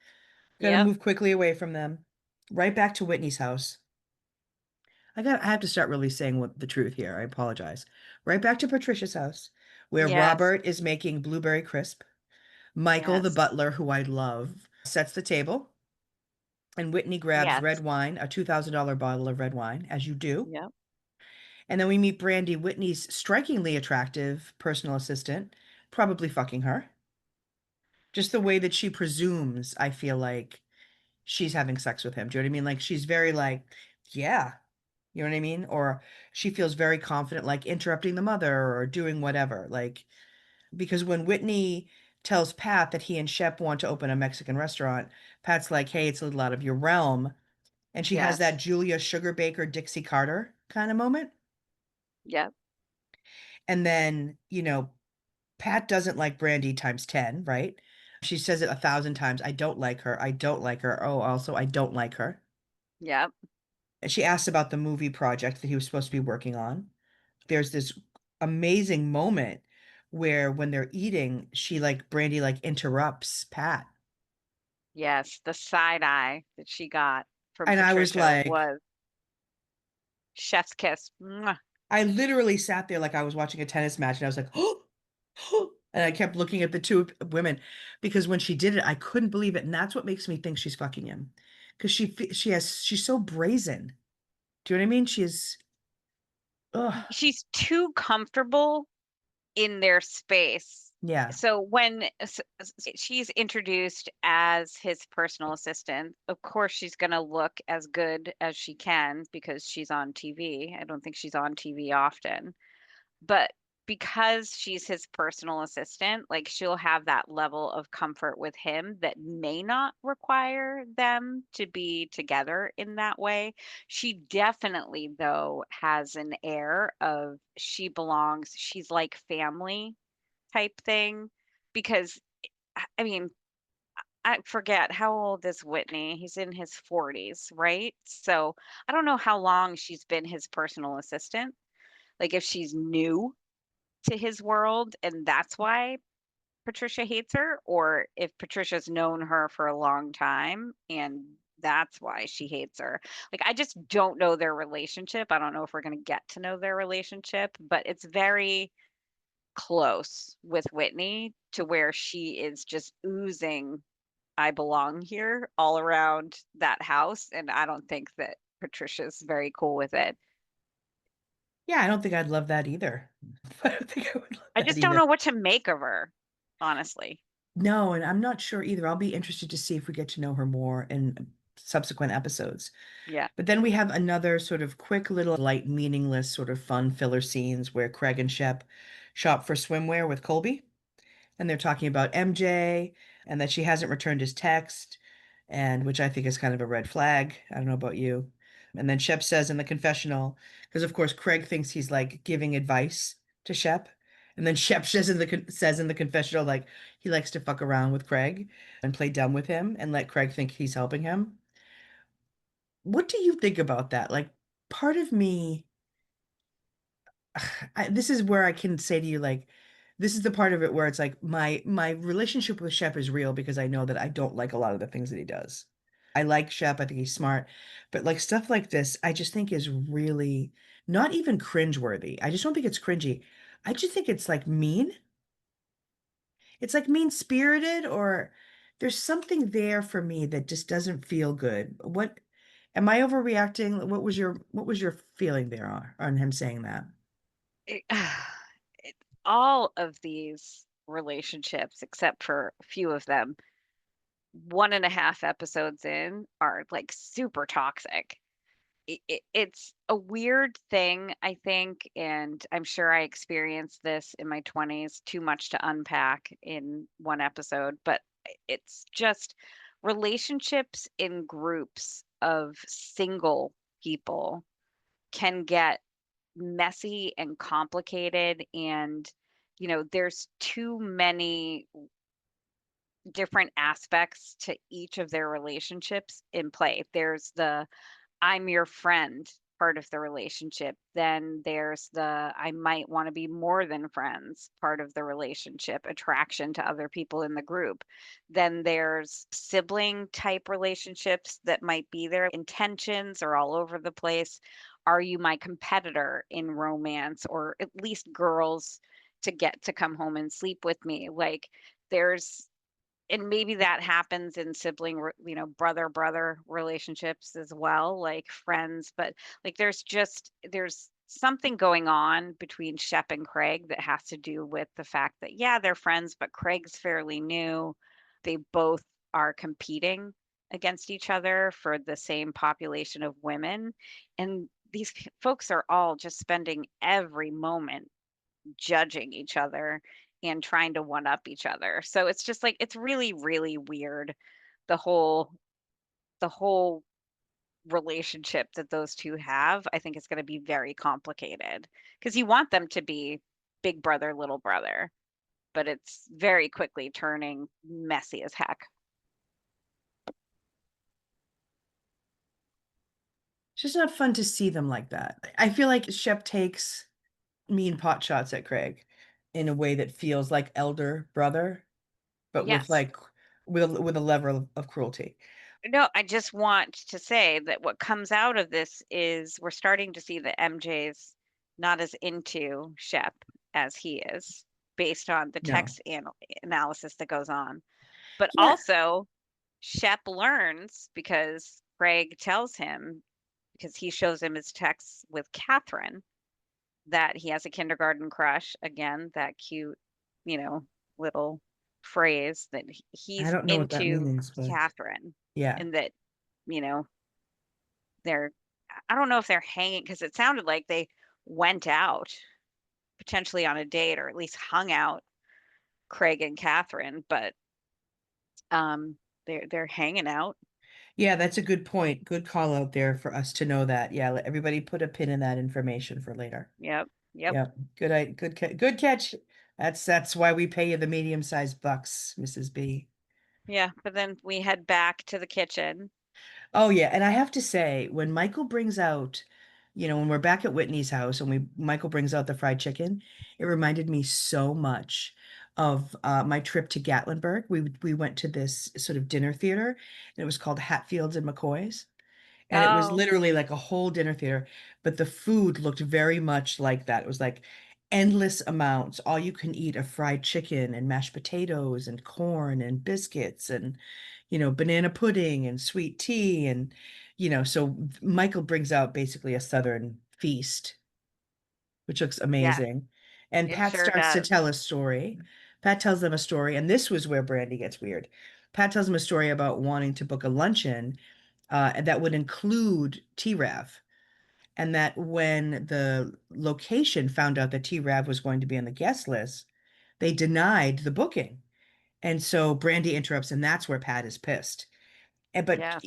Gotta Yep. move quickly away from them. Right back to Whitney's house. I have to start really saying what the truth here. I apologize. Right back to Patricia's house, where Yes. Robert is making blueberry crisp. Michael, the Yes. butler, who I love, sets the table, and Whitney grabs red Yes. wine, a $2,000 bottle of red wine, as you do. Yep. And then we meet Brandy, Whitney's strikingly attractive personal assistant, probably fucking her. Just the way that she presumes, I feel like she's having sex with him. Do you know what I mean? Like she's very like, yeah, you know what I mean? Or she feels very confident, like interrupting the mother or doing whatever. Like, because when Whitney tells Pat that he and Shep want to open a Mexican restaurant, Pat's like, hey, it's a little out of your realm. And she has that Yes. Julia Sugarbaker, Dixie Carter kind of moment. Yep. And then, Pat doesn't like Brandy times 10, right? She says it 1,000 times. I don't like her. I don't like her. Oh, also, I don't like her. Yep. And she asks about the movie project that he was supposed to be working on. There's this amazing moment where when they're eating, Brandy like interrupts Pat. Yes. The side eye that she got from And I was Patricia like, was chef's kiss. Mwah. I literally sat there like I was watching a tennis match and I was like, oh, and I kept looking at the two women because when she did it, I couldn't believe it. And that's what makes me think she's fucking him. Because she's so brazen. Do you know what I mean? Ugh, She's too comfortable in their space. yeah. So when she's introduced as his personal assistant, of course she's going to look as good as she can because she's on TV. I don't think she's on TV often. But because she's his personal assistant, like she'll have that level of comfort with him that may not require them to be together in that way. She definitely, though, has an air of she belongs, she's like family type thing. Because, I mean, I forget how old is Whitney? He's in his 40s, right? So I don't know how long she's been his personal assistant. Like if she's new to his world and that's why Patricia hates her, or if Patricia's known her for a long time and that's why she hates her. Like, I just don't know their relationship. I don't know if we're going to get to know their relationship, but it's very close with Whitney to where she is just oozing, I belong here all around that house. And I don't think that Patricia's very cool with it. Yeah, I don't think I'd love that either. I don't think I would love I that just don't either. know what to make of her, honestly. No, and I'm not sure either. I'll be interested to see if we get to know her more in subsequent episodes. Yeah. But then we have another sort of quick little light, meaningless, sort of fun filler scenes where Craig and Shep shop for swimwear with Colby. And they're talking about MJ and that she hasn't returned his text, and which I think is kind of a red flag. I don't know about you. And then Shep says in the confessional, because of course Craig thinks he's like giving advice to Shep. And then Shep says in the confessional like he likes to fuck around with Craig and play dumb with him and let Craig think he's helping him. What do you think about that? Like part of me this is where I can say to you, like, this is the part of it where it's like my relationship with Shep is real because I know that I don't like a lot of the things that he does. I like Shep, I think he's smart, but like stuff like this, I just think is really not even cringeworthy. I just don't think it's cringy. I just think it's like mean. It's like mean-spirited, or there's something there for me that just doesn't feel good. What am I overreacting? What was your feeling there on him saying that? it, it, all of these relationships, except for a few of them, 1.5 episodes in are like super toxic. it's a weird thing, I think, and I'm sure I experienced this in my 20s, too much to unpack in one episode, but it's just relationships in groups of single people can get messy and complicated, and there's too many different aspects to each of their relationships in play. There's the I'm your friend part of the relationship. Then there's the I might want to be more than friends part of the relationship, attraction to other people in the group. Then there's sibling type relationships that might be there. Intentions are all over the place. Are you my competitor in romance, or at least girls to get to come home and sleep with me? Like, there's and maybe that happens in brother relationships as well, like friends, but like there's something going on between Shep and Craig that has to do with the fact that yeah, they're friends, but Craig's fairly new. They both are competing against each other for the same population of women, and these folks are all just spending every moment judging each other and trying to one up each other. So it's just like it's really, really weird, the whole relationship that those 2 have. I think it's gonna be very complicated because you want them to be big brother, little brother, but it's very quickly turning messy as heck. It's just not fun to see them like that. I feel like Shep takes mean pot shots at Craig in a way that feels like elder brother, but with Yes. like with a level of cruelty. No, I just want to say that what comes out of this is we're starting to see that MJ's not as into Shep as he is based on the No. analysis that goes on. But Yeah. also, Shep learns because Craig tells him, because he shows him his texts with Kathryn, that he has a kindergarten crush. Again, that cute, you know, little phrase that I he's don't know what that into means, but Kathryn, yeah. and that, you know, they're, I don't know if they're hanging because it sounded like they went out potentially on a date or at least hung out, Craig and Kathryn, but they're hanging out. Yeah, that's a good point. Good call out there for us to know that. Yeah, let everybody put a pin in that information for later. Yep. Yep. Yeah, good catch. That's why we pay you the medium-sized bucks, Mrs. B. Yeah, but then we head back to the kitchen. Oh yeah, and I have to say, when Michael brings out, when we're back at Whitney's house and we Michael brings out the fried chicken, it reminded me so much of my trip to Gatlinburg. We went to this sort of dinner theater, and it was called Hatfields and McCoy's. And it was Oh, literally like a whole dinner theater, but the food looked very much like that. It was like endless amounts, all you can eat of fried chicken and mashed potatoes and corn and biscuits and, banana pudding and sweet tea. And, so Michael brings out basically a Southern feast, which looks yeah, amazing. And it Pat sure starts to does. tell a story. Pat tells them a story, and this was where Brandy gets weird. Pat tells them a story about wanting to book a luncheon that would include T-Rav, and that when the location found out that T-Rav was going to be on the guest list, they denied the booking. And so Brandy interrupts, and that's where Pat is pissed. But Yes.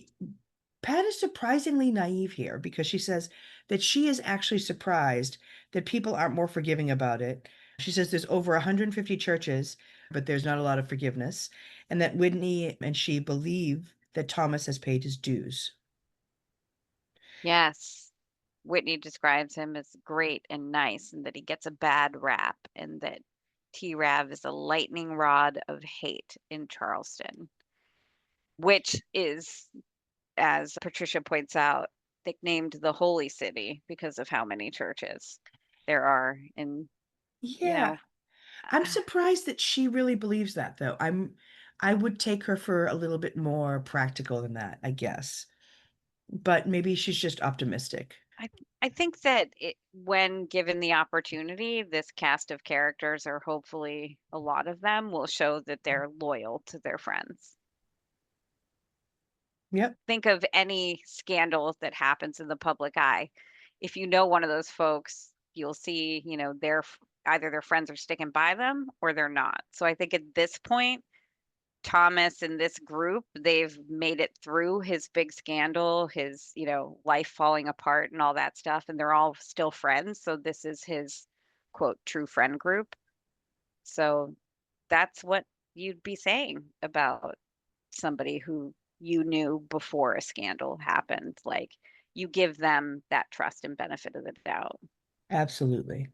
Pat is surprisingly naive here because she says that she is actually surprised that people aren't more forgiving about it. She says there's over 150 churches, but there's not a lot of forgiveness, and that Whitney and she believe that Thomas has paid his dues. Yes. Whitney describes him as great and nice, and that he gets a bad rap, and that T-Rav is a lightning rod of hate in Charleston, which is, as Patricia points out, nicknamed the Holy City because of how many churches there are in, you Yeah, know, I'm surprised that she really believes that, though. I would take her for a little bit more practical than that, I guess. But maybe she's just optimistic. I I think that when given the opportunity, this cast of characters, or hopefully a lot of them, will show that they're loyal to their friends. Yep. Think of any scandal that happens in the public eye. If you know one of those folks, you'll see, either their friends are sticking by them or they're not. So I think at this point, Thomas and this group, they've made it through his big scandal, his, life falling apart and all that stuff, and they're all still friends. So this is his quote true friend group. So that's what you'd be saying about somebody who you knew before a scandal happened. Like, you give them that trust and benefit of the doubt. Absolutely.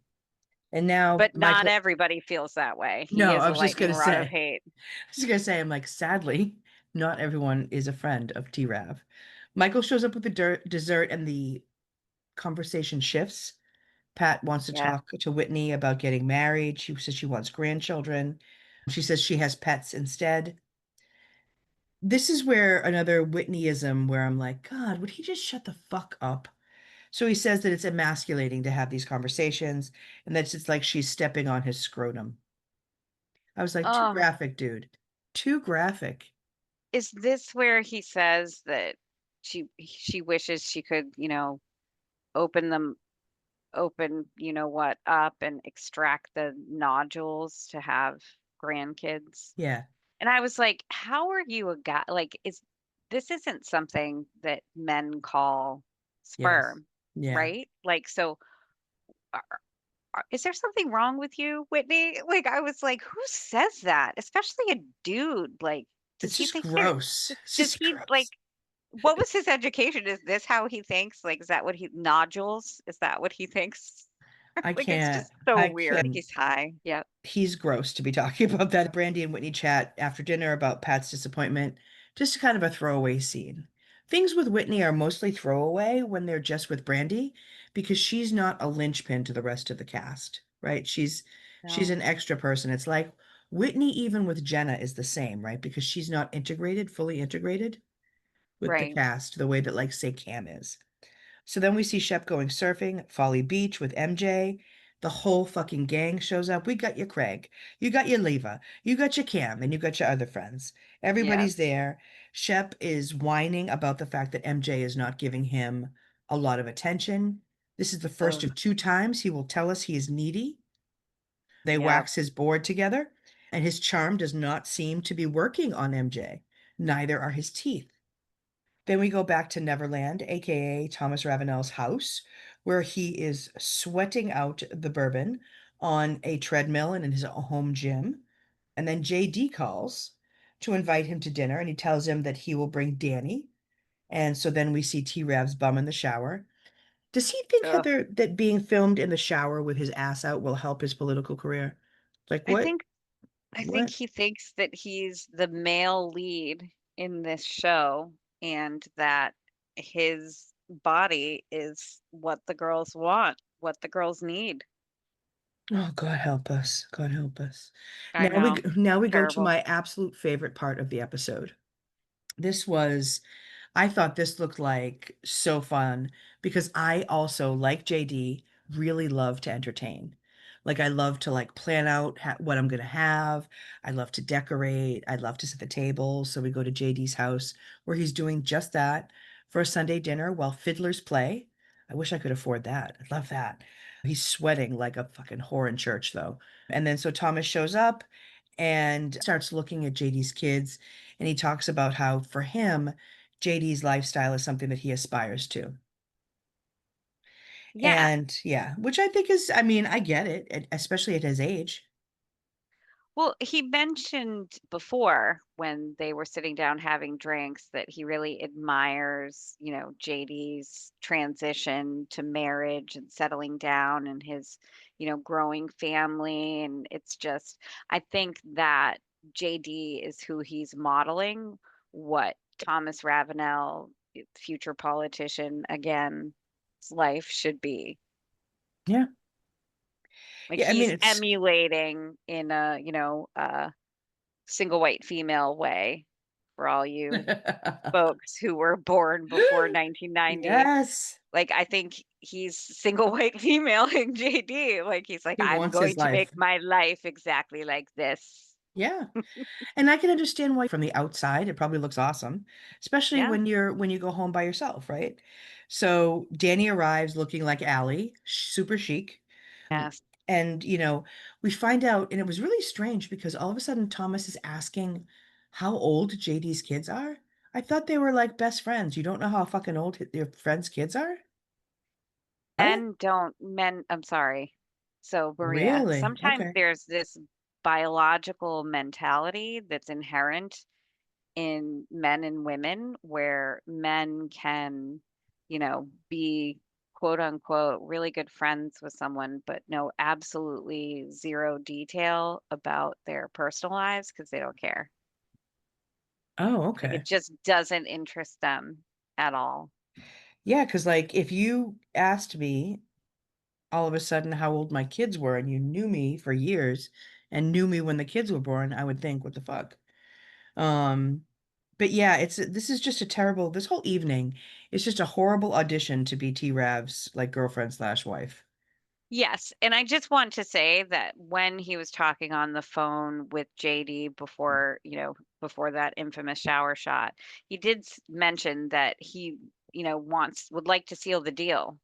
And now But not Michael, everybody feels that way. He no, is I a was just lightning gonna rod of say, hate. I'm like, sadly, not everyone is a friend of T-Rav. Michael shows up with the dessert and the conversation shifts. Pat wants to Yeah. talk to Whitney about getting married. She says she wants grandchildren. She says she has pets instead. This is where another Whitneyism where I'm like, God, would he just shut the fuck up? So he says that it's emasculating to have these conversations and that it's like she's stepping on his scrotum. I was like, too Oh, graphic, dude. Too graphic. is this where he says that she wishes she could, open them open, what, up and extract the nodules to have grandkids? Yeah. And I was like, "How are you a guy?" Like, is this isn't something that men call Yes. sperm, Yeah. right? Like, so are, is there something wrong with you, Whitney? Like, I was like, who says that? Especially a dude. Like, does It's he just think you're, gross. It's does just he like, gross. what was his education? Is this how he thinks? Like, is that what he, nodules? Is that what he thinks? I Like, it's can't. just so I weird. can't. He's high. Yep. He's gross to be talking about that. Brandy and Whitney chat after dinner about Pat's disappointment. Just kind of a throwaway scene. Things with Whitney are mostly throwaway when they're just with Brandy because she's not a linchpin to the rest of the cast, right? She's No. an extra person. It's like Whitney, even with Jenna, is the same, right? Because she's not integrated, fully integrated with the Right. cast the way that, like, say, Cam is. So then we see Shep going surfing, Folly Beach with MJ. The whole fucking gang shows up. We got your Craig, you got your Leva, you got your Cam, and you got your other friends. Everybody's Yes. there. Shep is whining about the fact that MJ is not giving him a lot of attention. This is the first Oh, of two times he will tell us he is needy. They yeah. wax his board together, and his charm does not seem to be working on MJ. Neither are his teeth. Then we go back to Neverland, aka Thomas Ravenel's house, where he is sweating out the bourbon on a treadmill and in his home gym. And then JD calls to invite him to dinner, and he tells him that he will bring Danny. And so then we see T Rav's bum in the shower. Does he think, Ugh. Heather, that being filmed in the shower with his ass out will help his political career? Like, I what? think I think What? he thinks that he's the male lead in this show and that his body is what the girls want, what the girls need. Oh, God help us. God help us. I know. Now we go to Terrible. my absolute favorite part of the episode. This was, I thought this looked like so fun because I also, like JD, really love to entertain. Like I love to like plan out what I'm gonna have. I love to decorate. I love to set the table. So we go to JD's house where he's doing just that for a Sunday dinner while fiddlers play. I wish I could afford that. I love that. He's sweating like a fucking whore in church though. And then so Thomas shows up and starts looking at JD's kids and he talks about how for him, JD's lifestyle is something that he aspires to. Yeah. And yeah, which I think is, I mean, I get it, especially at his age. Well, he mentioned before when they were sitting down having drinks that he really admires, JD's transition to marriage and settling down and his, growing family. And it's just, I think that JD is who he's modeling what Thomas Ravenel, future politician, again, life should be. Yeah. Like Yeah. I mean, he's it's, emulating in a, single white female way for all you folks who were born before 1990. yes, Like, I think he's single white female in JD. Like, he's like, he I'm wants his going to make life. my life exactly like this. Yeah. And I can understand why from the outside it probably looks awesome, especially Yeah. when you go home by yourself, right? So Danny arrives looking like Allie, super chic. Yes. And we find out, and it was really strange because all of a sudden Thomas is asking how old JD's kids are. I thought they were like best friends. You don't know how fucking old your friends' kids are? What? I'm sorry. So, Maria, Really? sometimes Okay. there's this biological mentality that's inherent in men and women where men can, be quote unquote really good friends with someone, but know absolutely zero detail about their personal lives because they don't care. Oh, Like okay. it just doesn't interest them at all. Yeah, because like if you asked me all of a sudden how old my kids were and you knew me for years and knew me when the kids were born, I would think, what the fuck? Um, but yeah, this is just a terrible, this whole evening is just a horrible audition to be T-Rav's like girlfriend slash wife. Yes, and I just want to say that when he was talking on the phone with JD before, before that infamous shower shot, he did mention that he, would like to seal the deal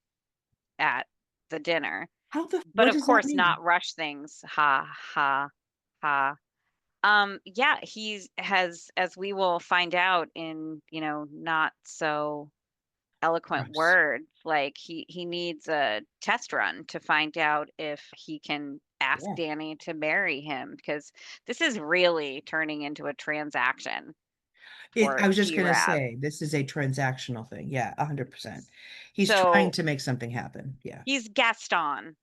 at the dinner. But What of does that course mean? not rush things. Ha ha ha. Yeah, as we will find out in, not so eloquent Gross. words, like he needs a test run to find out if he can ask Yeah. Danny to marry him because this is really turning into a transaction I for was just gonna T-Rav. say this is a transactional thing. Yeah, 100%. He's trying So to make something happen. Yeah. he's Gaston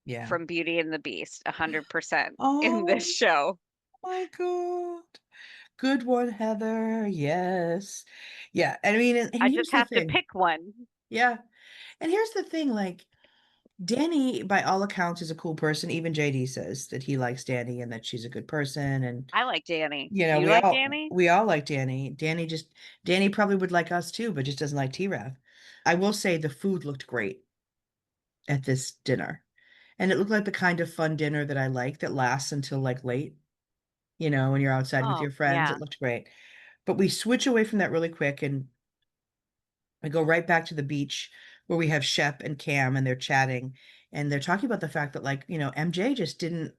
Yeah. from Beauty and the Beast, 100% in this Oh show. my God. Good one, Heather. Yes. Yeah. I mean, and I just here's the have to thing. pick one. Yeah. And here's the thing, like Danny, by all accounts, is a cool person. Even JD says that he likes Danny and that she's a good person. And I like Danny. you Do know, you like Danny? we all like Danny. Danny probably would like us too, but just doesn't like T-Rav. I will say the food looked great at this dinner. And it looked like the kind of fun dinner that I like that lasts until like late, when you're outside with Oh, your friends. yeah. It looked great. But we switch away from that really quick and I go right back to the beach where we have Shep and Cam and they're chatting and they're talking about the fact that like, MJ just didn't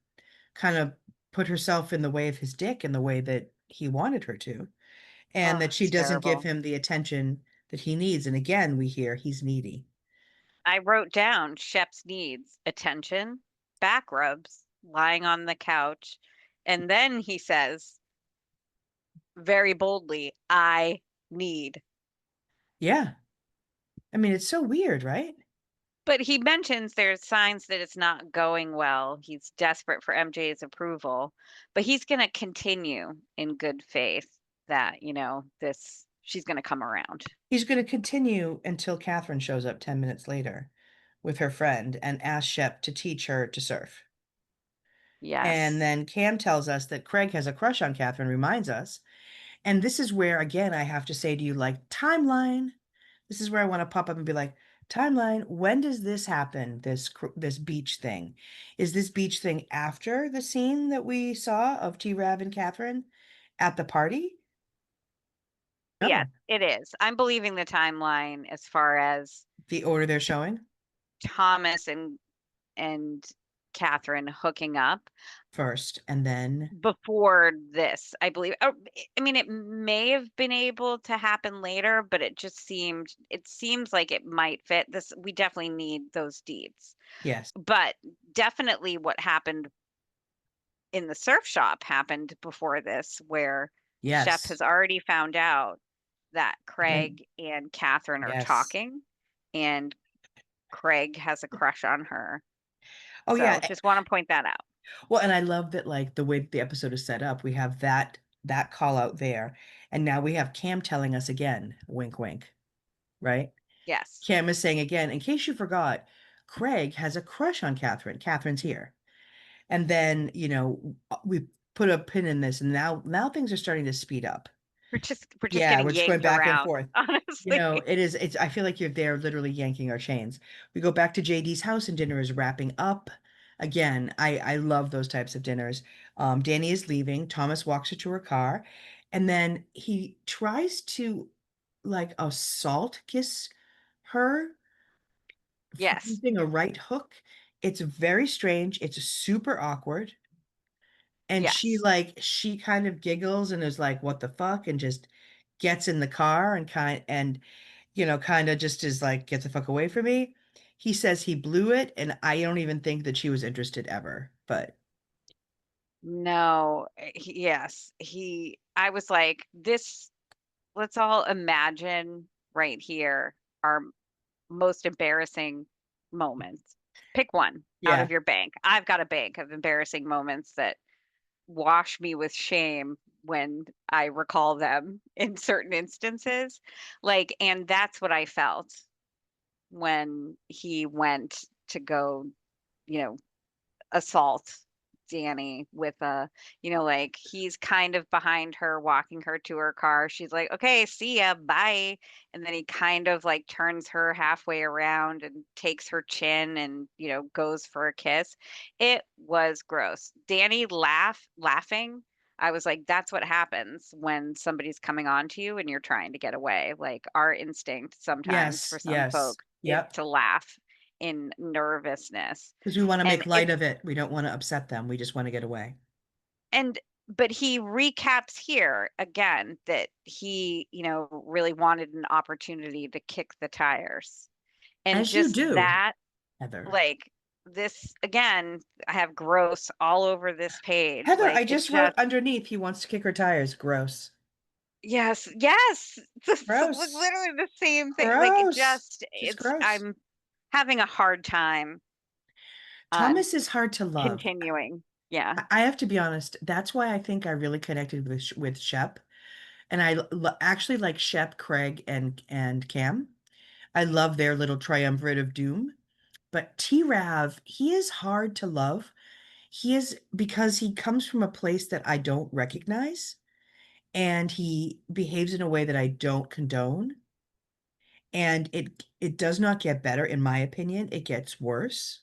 kind of put herself in the way of his dick in the way that he wanted her to, and Oh, that she it's doesn't give terrible. him the attention that he needs. And again, we hear he's needy. I wrote down Shep's needs attention, back rubs, lying on the couch. And then he says very boldly, I need. Yeah. I mean, it's so weird, right? But he mentions there's signs that it's not going well. He's desperate for MJ's approval, but he's going to continue in good faith that, she's going to come around. He's going to continue until Catherine shows up 10 minutes later with her friend and asks Shep to teach her to surf. And Yes. then Cam tells us that Craig has a crush on Catherine, reminds us. And this is where, again, I have to say to you, like, timeline. This is where I want to pop up and be like, timeline, when does this happen? This beach thing. Is this beach thing after the scene that we saw of T. Rav and Catherine at the party? Yes, No, it is. I'm believing the timeline as far as the order they're showing Thomas and Catherine hooking up first, and then before this, I believe. Oh, I mean, it may have been able to happen later, but it seems like it might fit this. We definitely need those deeds, yes, but definitely what happened in the surf shop happened before this, where Shep yes, has already found out that and Craig and Catherine are yes. talking, and Craig has a crush on her. Oh So yeah. just want to point that out. Well, and I love that like the way the episode is set up, we have that call out there, and now we have Cam telling us again, wink, wink, right? Yes. Cam is saying again, in case you forgot, Craig has a crush on Catherine. Catherine's here. And then, we put a pin in this, and now things are starting to speed up. We're just Yeah, getting we're just going yanked back and around, forth. honestly. It's I feel like you're there literally yanking our chains. We go back to JD's house and dinner is wrapping up. Again, I love those types of dinners. Danny is leaving. Thomas walks her to her car, and then he tries to like assault kiss her Yes. using a right hook. It's very strange. It's super awkward. And Yes. she kind of giggles and is like, what the fuck? And just gets in the car and kind of just is like, get the fuck away from me. He says he blew it, and I don't even think that she was interested ever. But No. Yes. I was like, this, let's all imagine right here our most embarrassing moments. Pick one out yeah. of your bank. I've got a bank of embarrassing moments that wash me with shame when I recall them in certain instances. Like, and that's what I felt when he went to go, you know, assault Danny with like he's kind of behind her, walking her to her car. She's like, okay, see ya, bye. And then he kind of like turns her halfway around and takes her chin and, goes for a kiss. It was gross. Danny laughing. I was like, that's what happens when somebody's coming on to you and you're trying to get away. Like our instinct sometimes Yes, for some yes. folk is Yep. to laugh in nervousness. Because we want to make And light of it. We don't want to upset them. We just want to get away. and but he recaps here again that he, really wanted an opportunity to kick the tires. And As you just do, that, Heather. like this again, I have gross all over this page. Heather, Like I it just wrote just underneath, he wants to kick her tires. Gross. yes, yes. It's Gross. literally the same thing. Like Gross. Just gross. I'm having a hard time Thomas is hard to love. continuing. Yeah. I have to be honest. That's why I think I really connected with Shep, and actually like Shep, Craig, and Cam. I love their little triumvirate of doom. But T-Rav, he is hard to love. He is because he comes from a place that I don't recognize, and he behaves in a way that I don't condone. And it does not get better, in my opinion. It gets worse.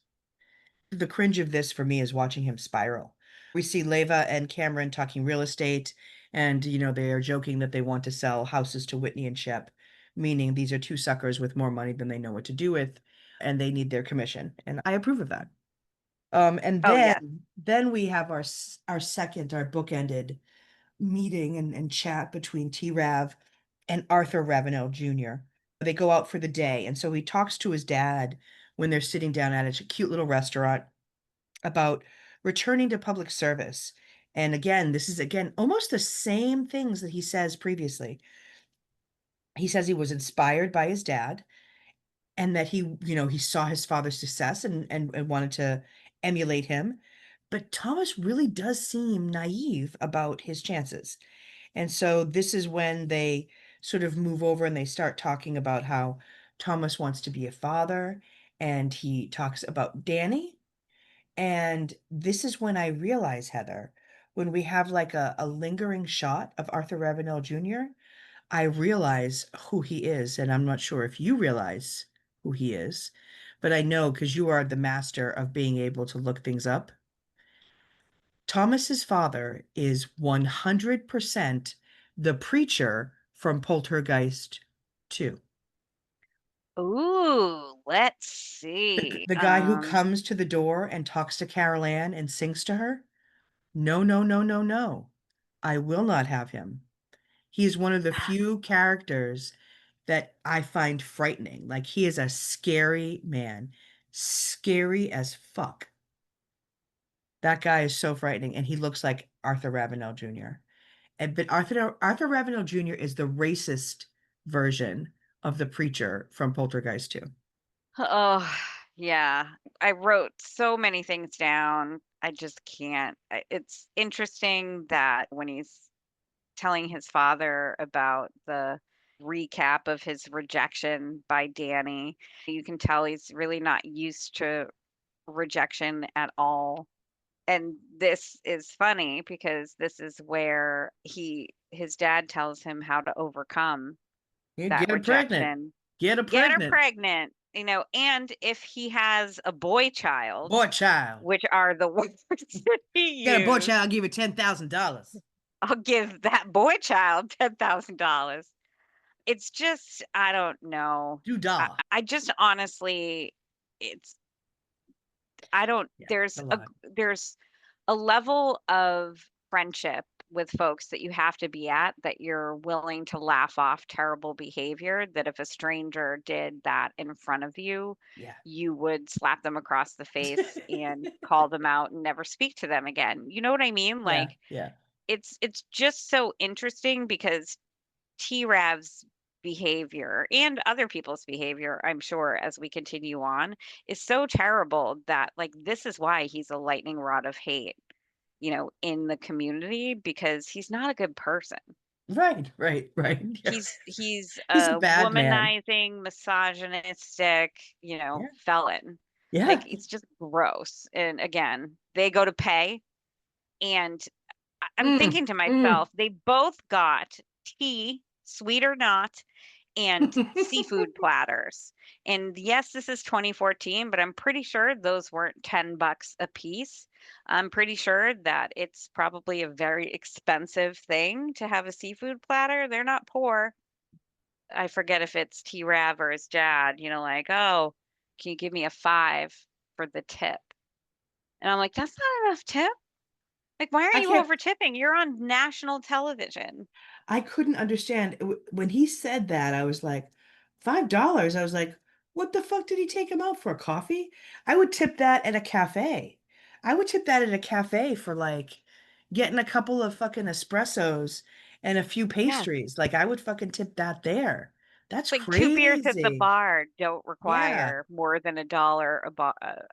The cringe of this for me is watching him spiral. We see Leva and Cameron talking real estate, and they are joking that they want to sell houses to Whitney and Shep, meaning these are two suckers with more money than they know what to do with, and they need their commission. And I approve of that. And Oh, then yes. then we have our second, our bookended meeting and chat between T-Rav and Arthur Ravenel Jr. They go out for the day, and so he talks to his dad when they're sitting down at a cute little restaurant about returning to public service. And again, this is again almost the same things that he says previously. He says he was inspired by his dad and that he saw his father's success and wanted to emulate him. But Thomas really does seem naive about his chances. And so this is when they sort of move over and they start talking about how Thomas wants to be a father, and he talks about Danny. And this is when I realize, Heather, when we have like a lingering shot of Arthur Ravenel Jr., I realize who he is. And I'm not sure if you realize who he is, but I know because you are the master of being able to look things up. Thomas's father is 100% the preacher from Poltergeist 2. Ooh, let's The, see. the guy who comes to the door and talks to Carol Ann and sings to her. No, no, no, no, no. I will not have him. He is one of the few characters that I find frightening. Like he is a scary man, scary as fuck. That guy is so frightening, and he looks like Arthur Ravenel Jr. But Arthur Ravenel Jr. is the racist version of the preacher from Poltergeist 2. Oh, yeah. I wrote so many things down. I just can't. It's interesting that when he's telling his father about the recap of his rejection by Danny, you can tell he's really not used to rejection at all. And this is funny because this is where his dad tells him how to overcome You that get her pregnant. rejection. Get her Get her pregnant. pregnant. and if he has a boy child, Boy child. which are the words that he Got a boy used, child, I'll give you $10,000. I'll give that boy child $10,000. It's just, I don't know. $2. I just honestly, it's, I don't, Yeah, it's a lot. there's a level of friendship with folks that you have to be at that you're willing to laugh off terrible behavior, that if a stranger did that in front of you, Yeah. you would slap them across the face and call them out and never speak to them again. You know what I mean? Yeah, Like yeah. it's just so interesting because T-Rav's behavior and other people's behavior, I'm sure, as we continue on, is so terrible that like this is why he's a lightning rod of hate, in the community because he's not a good person. Right, right, right. Yeah. He's He's a a bad man. womanizing, misogynistic, Yeah, felon. yeah. Like it's just gross. And again, they go to pay and I'm Mm, thinking to mm. myself, they both got tea, sweet or not, and seafood platters. And yes, this is 2014, but I'm pretty sure those weren't $10 a piece. I'm pretty sure that it's probably a very expensive thing to have a seafood platter. They're not poor. I forget if it's T Rav or his dad, like, oh, can you give me a five for the tip? And I'm like, that's not enough tip. Like, why are I you can't. over tipping? You're on national television. I couldn't understand when he said that. I was like, $5. I was like, what the fuck did he take him out for a coffee? I would tip that at a cafe. I would tip that at a cafe for like getting a couple of fucking espressos and a few Yes. pastries. Like I would fucking tip that there. That's Like 2 beers at the crazy. bar don't Yeah, require more than $1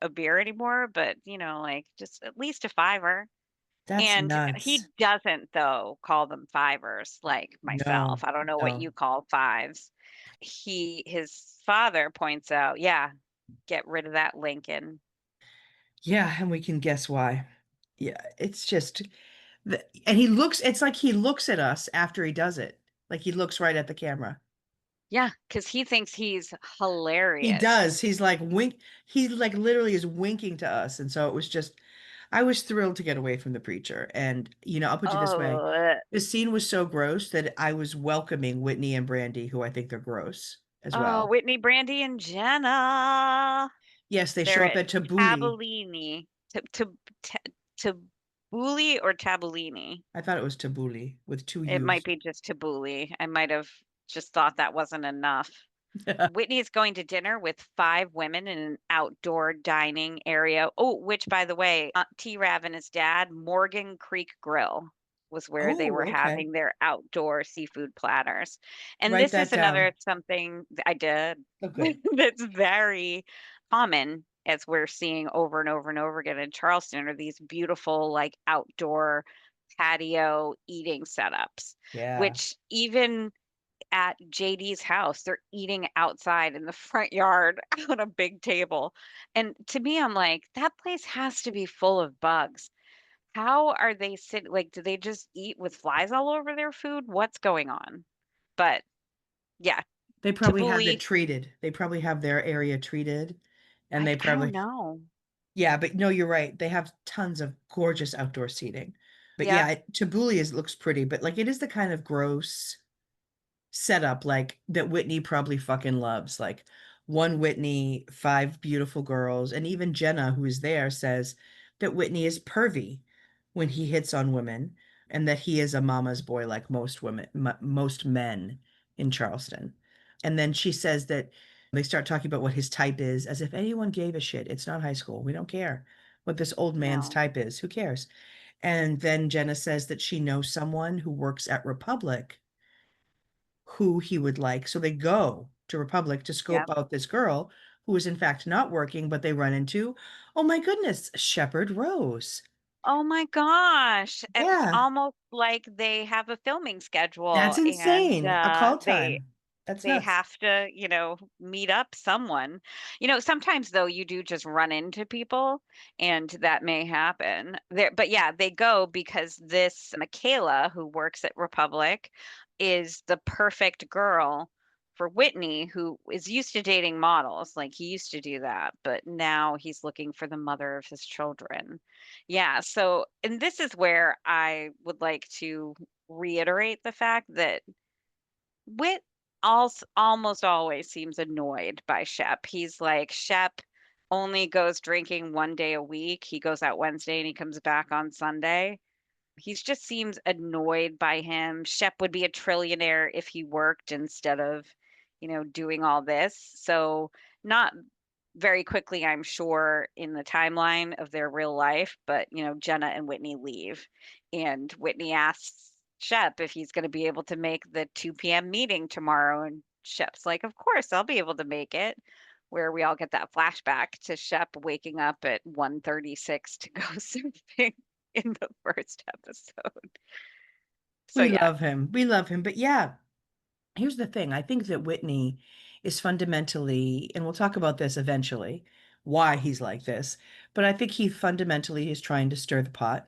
a beer anymore, but, like, just at least a fiver. that's And nuts. he doesn't, though, call them fivers like No, myself. I don't know what you no. call fives. His father points out, "Yeah, get rid of that Lincoln." Yeah, and we can guess why. Yeah, it's just and it's like he looks at us after he does it. Like he looks right at the camera. Yeah, because he thinks he's He hilarious. does. He like literally is winking to us. And so it was just, I was thrilled to get away from the preacher. And, I'll put you this way. Oh, The scene was so gross that I was welcoming Whitney and Brandy, who I think are gross as oh, well. Whitney, Brandy, and Jenna. Yes, they show They're up at at Tabbouleh. Tabolini. Ta Tabuli or Tabolini? I thought it was Tabbouleh with two It might U's. be just Tabuli. I might have just thought that wasn't enough. Whitney is going to dinner with 5 women in an outdoor dining area. Oh, which, by the way, T. Rav and his dad, Morgan Creek Grill was where they Oh, were okay. having their outdoor seafood platters. And Write this is that another down. something I did Oh, good. that's very common as we're seeing over and over and over again in Charleston are these beautiful, like outdoor patio eating setups, Yeah. which even at JD's house. They're eating outside in the front yard on a big table. And to me, I'm like, that place has to be full of bugs. How are they sitting? Like, do they just eat with flies all over their food? What's going on? But yeah, They to probably have it bully, treated. They probably have their area treated. And they I don't probably, know. yeah, but no, you're right. They have tons of gorgeous outdoor seating. But Yep. yeah, Tabbouleh looks pretty, but like it is the kind of gross setup like that Whitney probably fucking loves. Like one Whitney, 5 beautiful girls, and even Jenna, who is there, says that Whitney is pervy when he hits on women, and that he is a mama's boy like most women, most men in Charleston. And then she says that they start talking about what his type is, as if anyone gave a shit. It's not high school. We don't care what this old man's No. type is. Who cares? And then Jenna says that she knows someone who works at Republic who he would like. So they go to Republic to scope Yep. out this girl who is in fact not working, but they run into, oh my goodness, Shepherd Rose. Oh my gosh. It's Yeah, almost like they have a filming that's schedule and insane. A call they time. That's they nuts. have to, meet up someone. Sometimes though you do just run into people and that may happen. There, but yeah, they go because this Michaela who works at Republic is the perfect girl for Whitney, who is used to dating models, like he used to do that, but now he's looking for the mother of his children. Yeah, so and this is where I would like to reiterate the fact that Whit almost always seems annoyed by Shep. He's like, Shep only goes drinking 1 day a week. He goes out Wednesday and he comes back on Sunday. He just seems annoyed by him. Shep would be a trillionaire if he worked instead of, doing all this. So, not very quickly, I'm sure, in the timeline of their real life, but, Jenna and Whitney leave. And Whitney asks Shep if he's going to be able to make the 2 p.m. meeting tomorrow. And Shep's like, of course, I'll be able to make it. Where we all get that flashback to Shep waking up at 1:36 to go surfing in the first episode. So We yeah, love him. We love him. But yeah, here's the thing. I think that Whitney is fundamentally, and we'll talk about this eventually, why he's like this, but I think he fundamentally is trying to stir the pot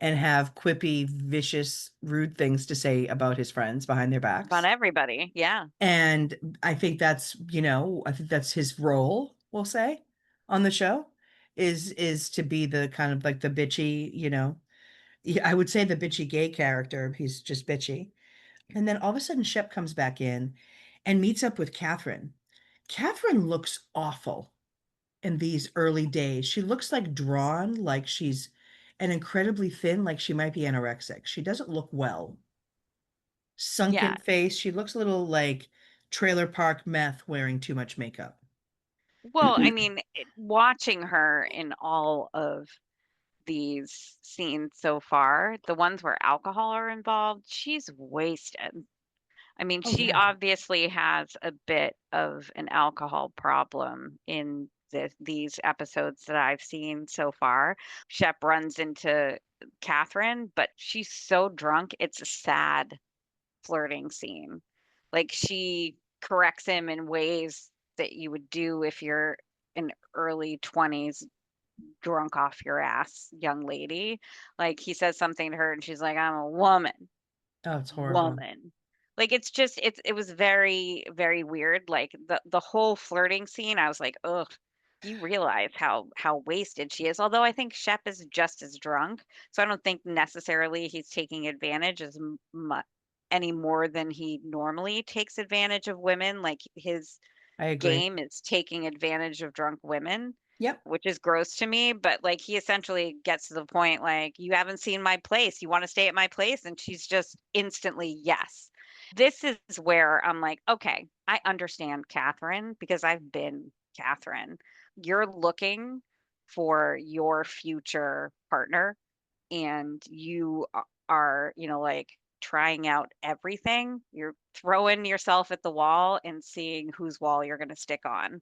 and have quippy, vicious, rude things to say about his friends behind their about backs. everybody. Yeah. And I think that's, I think that's his role, we'll say, on the show is to be the kind of like the bitchy, yeah, I would say the bitchy gay character. He's just bitchy. And then all of a sudden Shep comes back in and meets up with Kathryn. Kathryn looks awful in these early days. She looks like drawn, like she's and incredibly thin, like she might be anorexic. She doesn't look well. Yeah. Sunken face. She looks a little like trailer park meth wearing too much makeup. Well, I mean, watching her in all of these scenes so far, the ones where alcohol are involved, she's wasted. I mean, Oh she yeah. obviously has a bit of an alcohol problem in these episodes that I've seen so far. Shep runs into Catherine, but she's so drunk, it's a sad flirting scene. Like she corrects him in ways that you would do if you're an early 20s drunk off your ass young lady. Like he says something to her and she's like, I'm a woman, Oh, it's horrible. woman. Like it was very, very weird. Like the whole flirting scene, I was like, ugh, you realize how wasted she is. Although I think Shep is just as drunk. So I don't think necessarily he's taking advantage as much any more than he normally takes advantage of women. Like his I agree. game is taking advantage of drunk women, Yep. which is gross to me. But like he essentially gets to the point like, you haven't seen my place. You want to stay at my place? And she's just instantly yes. This is where I'm like, okay, I understand Catherine because I've been Catherine. You're looking for your future partner and you are, like trying out everything. You're throwing yourself at the wall and seeing whose wall you're going to stick on.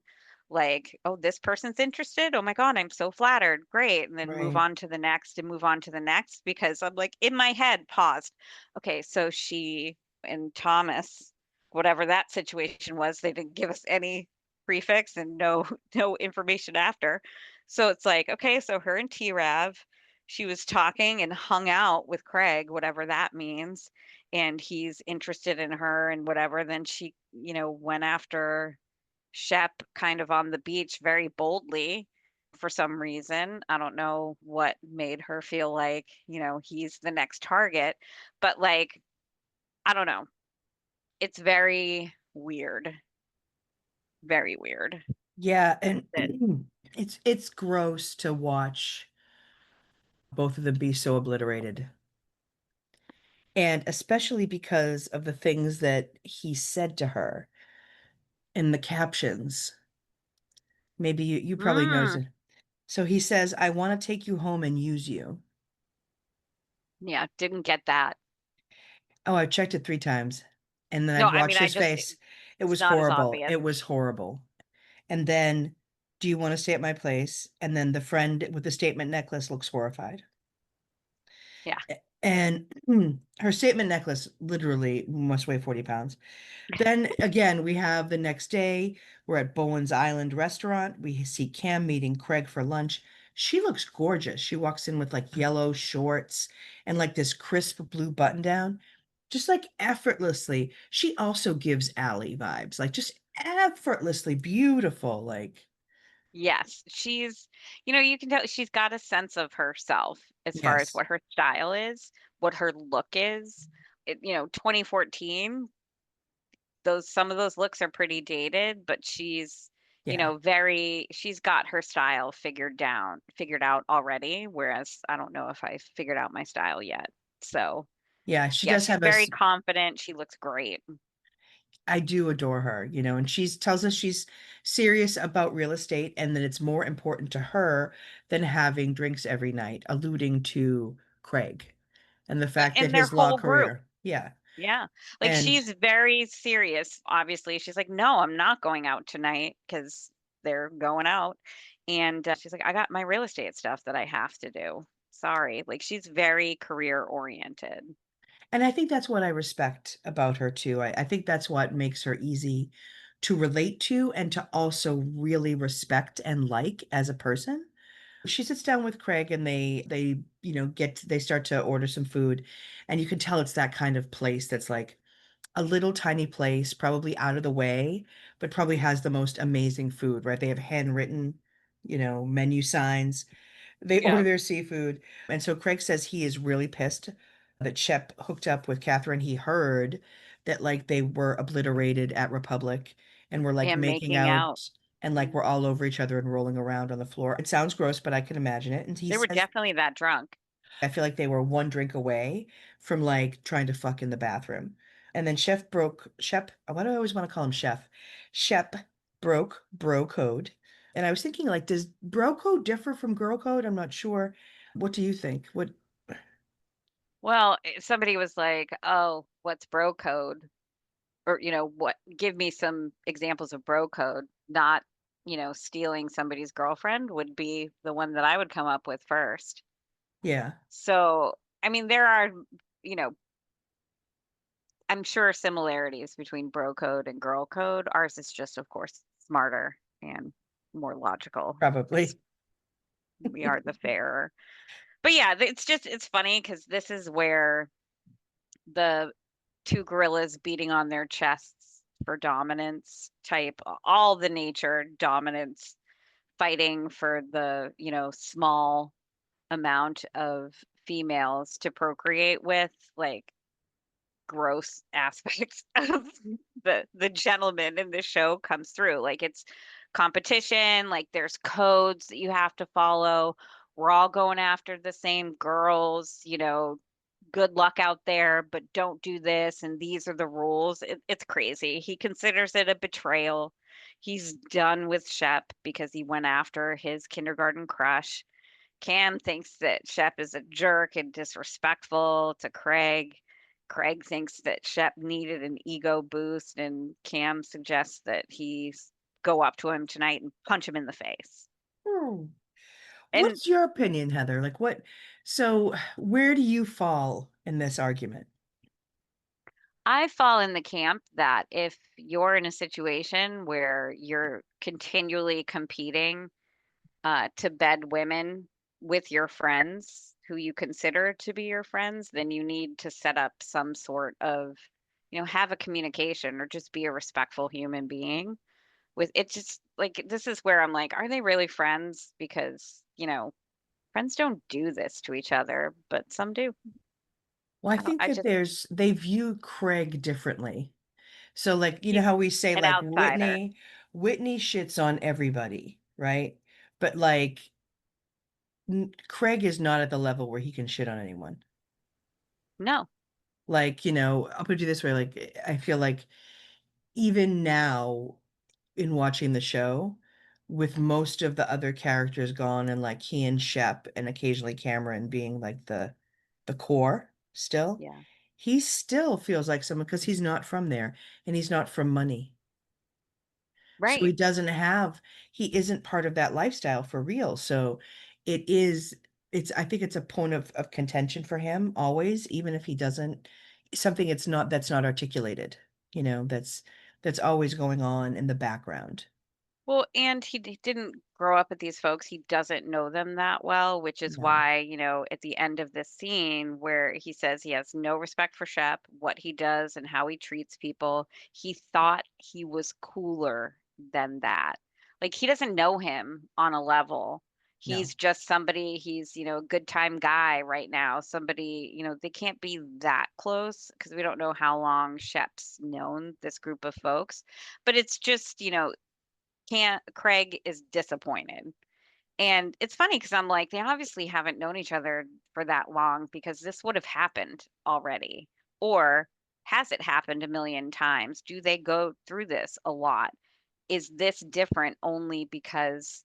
Like, oh, this person's interested. Oh my God, I'm so flattered. Great. And then move Right. on to the next and move on to the next because I'm like in my head paused. Okay, so she and Thomas, whatever that situation was, they didn't give us any prefix and no no information after. So it's like, okay, so her and T-Rav, she was talking and hung out with Craig, whatever that means, and he's interested in her and whatever. Then she, went after Shep kind of on the beach very boldly for some reason. I don't know what made her feel like, he's the next target, but like, I don't know. It's very weird, very weird. Yeah, and That it's gross to watch both of them be so obliterated. And especially because of the things that he said to her in the captions. Maybe you probably noticed mm, it. So he says, I want to take you home and use you. yeah, didn't get that. Oh, I checked it 3 times. And then No, I've I mean, watched his face. It it's was not as horrible. obvious. It was horrible. And then, do you want to stay at my place? And then the friend with the statement necklace looks horrified. Yeah. And her statement necklace literally must weigh 40 pounds. Then again, we have the next day, we're at Bowen's Island restaurant. We see Cam meeting Craig for lunch. She looks gorgeous. She walks in with like yellow shorts and like this crisp blue button down. just like effortlessly. She also gives Allie vibes, like just effortlessly beautiful. Like, Yes, you can tell she's got a sense of herself as far as yes, what her style is, what her look is. 2014, those some of those looks are pretty dated, but yeah, she's got her style figured out already, whereas I don't know if I figured out my style yet. So, yeah. She yeah, does she's have very confident. She looks great. I do adore her, and she tells us she's serious about real estate and that it's more important to her than having drinks every night, alluding to Craig and the fact that And their his law whole group. career. Yeah. Yeah. Like And she's very serious, obviously. She's like, "No, I'm not going out tonight because they're going out." And she's like, "I got my real estate stuff that I have to do. Sorry." Like she's very career oriented. and I think that's what I respect about her too. I think that's what makes her easy to relate to and to also really respect and like as a person. She sits down with Craig and they start to order some food, and you can tell it's that kind of place that's like a little tiny place, probably out of the way, but probably has the most amazing food, right? They have handwritten, menu signs. They order Yeah. their seafood. And so Craig says he is really pissed that Shep hooked up with Catherine. He heard that like they were obliterated at Republic and were like And making making out. out and like Mhm. we're all over each other and rolling around on the floor. It sounds gross, but I can imagine it. And he They were says definitely that drunk. I feel like they were one drink away from like trying to fuck in the bathroom. And then Shep, why do I always want to call him Chef? Shep broke bro code. And I was thinking, like, does bro code differ from girl code? I'm not sure. What do you think? What, Well, somebody was like, "Oh, what's bro code?" Or, what give me some examples of bro code, not, stealing somebody's girlfriend would be the one that I would come up with first. yeah, So, I mean, there are, you know, I'm sure similarities between bro code and girl code. Ours is just, of course, smarter and more logical because probably. we are the fairer. But yeah, it's funny because this is where the two gorillas beating on their chests for dominance type, all the nature dominance, fighting for the, small amount of females to procreate with, like gross aspects of the gentleman in the show comes through. Like it's competition, like there's codes that you have to follow. We're all going after the same girls, good luck out there, but don't do this. And these are the rules. It's crazy. He considers it a betrayal. He's done with Shep because he went after his kindergarten crush. Cam thinks that Shep is a jerk and disrespectful to Craig. Craig thinks that Shep needed an ego boost, and Cam suggests that he go up to him tonight and punch him in the face. Hmm. And What's your opinion, Heather? Like so where do you fall in this argument? I fall in the camp that if you're in a situation where you're continually competing to bed women with your friends who you consider to be your friends, then you need to set up some sort of, have a communication or just be a respectful human being. With it, just like this is where I'm like, are they really friends? Because, friends don't do this to each other, but some do. Well, I I don't, think I that just, they view Craig differently. So like, he's how we say an like outsider. Whitney shits on everybody, right? But like Craig is not at the level where he can shit on anyone. No, Like, I'll put it this way, like I feel like even now in watching the show, with most of the other characters gone and like he and Shep and occasionally Cameron being like the core still, yeah, he still feels like someone because he's not from there and he's not from money. So right. he isn't part of that lifestyle for real. So it is, I think it's a point of contention for him always, even if he doesn't, something that's not articulated, that's always going on in the background. Well, and he didn't grow up with these folks. He doesn't know them that well, which is No, why, at the end of this scene where he says he has no respect for Shep, what he does and how he treats people, he thought he was cooler than that. Like he doesn't know him on a level. no. He's just somebody, he's, a good time guy right now. Somebody, they can't be that close because we don't know how long Shep's known this group of folks. But it's just, can't Craig is disappointed. And it's funny because I'm like, they obviously haven't known each other for that long because this would have happened already. Or has it happened a million times? Do they go through this a lot? Is this different only because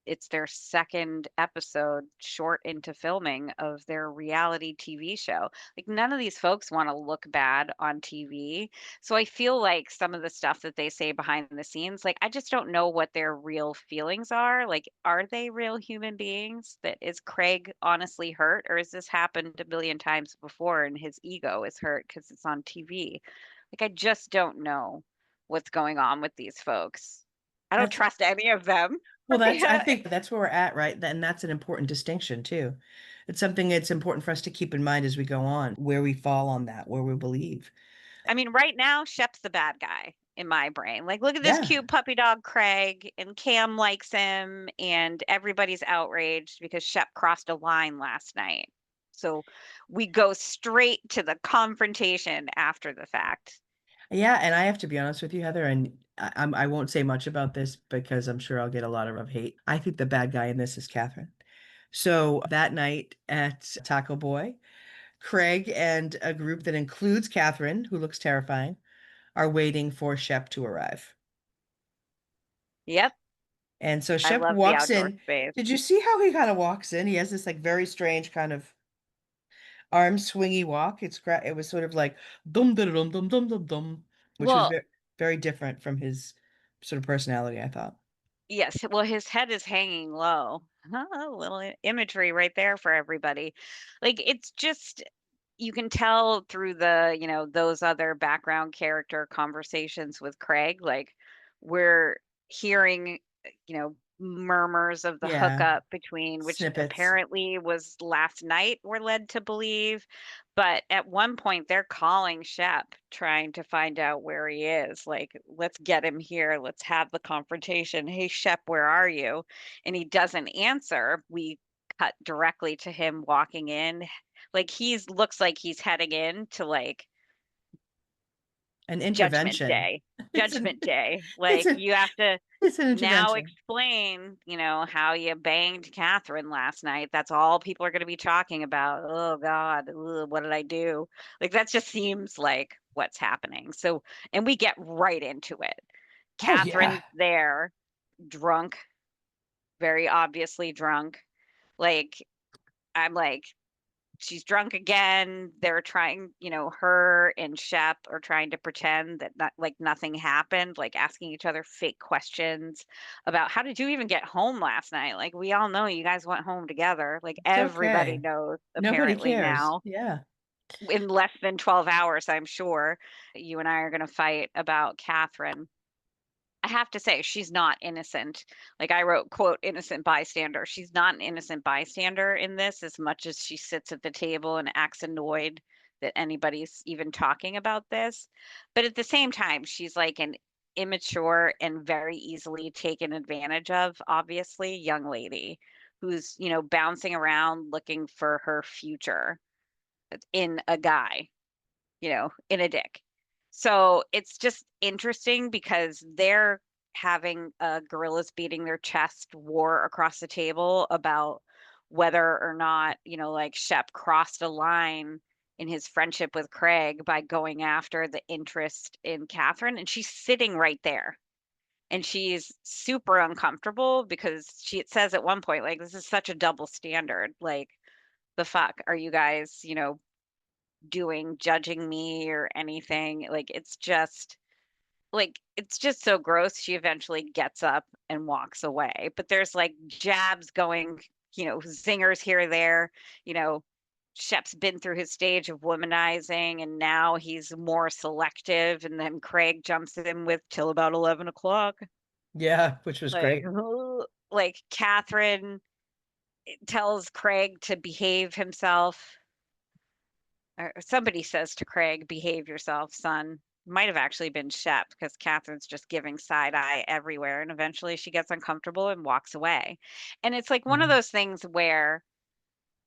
it's their second episode short into filming of their reality TV show? Like, none of these folks want to look bad on TV. So I feel like some of the stuff that they say behind the scenes, like, I just don't know what their real feelings are. Like, are they real human beings? That is Craig honestly hurt, or has this happened a billion times before and his ego is hurt because it's on TV? Like, I just don't know what's going on with these folks. I don't That's trust any of them. Well, I Yeah. think that's where we're at, right? And that's an important distinction too. It's something that's important for us to keep in mind as we go on, where we fall on that, where we believe. I mean, right now, Shep's the bad guy in my brain. Like, look at this Yeah. cute puppy dog, Craig, and Cam likes him, and everybody's outraged because Shep crossed a line last night. So we go straight to the confrontation after the fact. Yeah, and I have to be honest with you, Heather, and I won't say much about this because I'm sure I'll get a lot of hate. I think the bad guy in this is Kathryn. So that night at Taco Boy, Craig and a group that includes Kathryn, who looks terrifying, are waiting for Shep to arrive. Yep, And so I Shep love the walks outdoor in. space. Did you see how he kind of walks in? He has this like very strange kind of arm swingy walk. It was sort of like dum dum dum dum dum dum dum, which was Well, very different from his sort of personality, I thought. yes, well, his head is hanging low. Little imagery right there for everybody. Like, it's just you can tell through the, those other background character conversations with Craig, like we're hearing, murmurs of the Yeah, hookup between, which snippets. apparently was last night, we're led to believe. But at one point, they're calling Shep, trying to find out where he is. Like, let's get him here. Let's have the confrontation. Hey, Shep, where are you? And he doesn't answer. We cut directly to him walking in. Like, he's looks like he's heading in to like An Judgment intervention. Day. It's an Judgment Day. it's Like, a you have to it's an now intervention. explain, how you banged Kathryn last night. That's all people are going to be talking about. Oh God, ugh, what did I do? Like that just seems like what's happening. So, and we get right into it. Oh yeah. Kathryn's there, drunk, very obviously drunk. Like I'm like, she's drunk again. They're trying, her and Shep are trying to pretend that like nothing happened, like asking each other fake questions about how did you even get home last night? Like we all know you guys went home together. Like It's everybody okay. knows Nobody apparently cares. now. Yeah. In less than 12 hours, I'm sure you and I are going to fight about Kathryn. I have to say, she's not innocent. Like I wrote, quote, innocent bystander. She's not an innocent bystander in this as much as she sits at the table and acts annoyed that anybody's even talking about this. But at the same time, she's like an immature and very easily taken advantage of, obviously, young lady who's, bouncing around looking for her future in a guy, in a dick. So it's just interesting because they're having gorillas beating their chest war across the table about whether or not, like Shep crossed a line in his friendship with Craig by going after the interest in Kathryn. And she's sitting right there. And she's super uncomfortable because it says at one point, like, this is such a double standard. Like, the fuck are you guys, doing, judging me or anything. It's just so gross. She eventually gets up and walks away. But there's like jabs going, zingers here or there, you know, Shep's been through his stage of womanizing and now he's more selective. And then Craig jumps in with till about 11 o'clock. Yeah, which was Like, great. like Kathryn tells Craig to behave himself, or somebody says to Craig, "Behave yourself, son." Might have actually been Shep because Catherine's just giving side eye everywhere, and eventually she gets uncomfortable and walks away. And it's like one of Mhm. those things where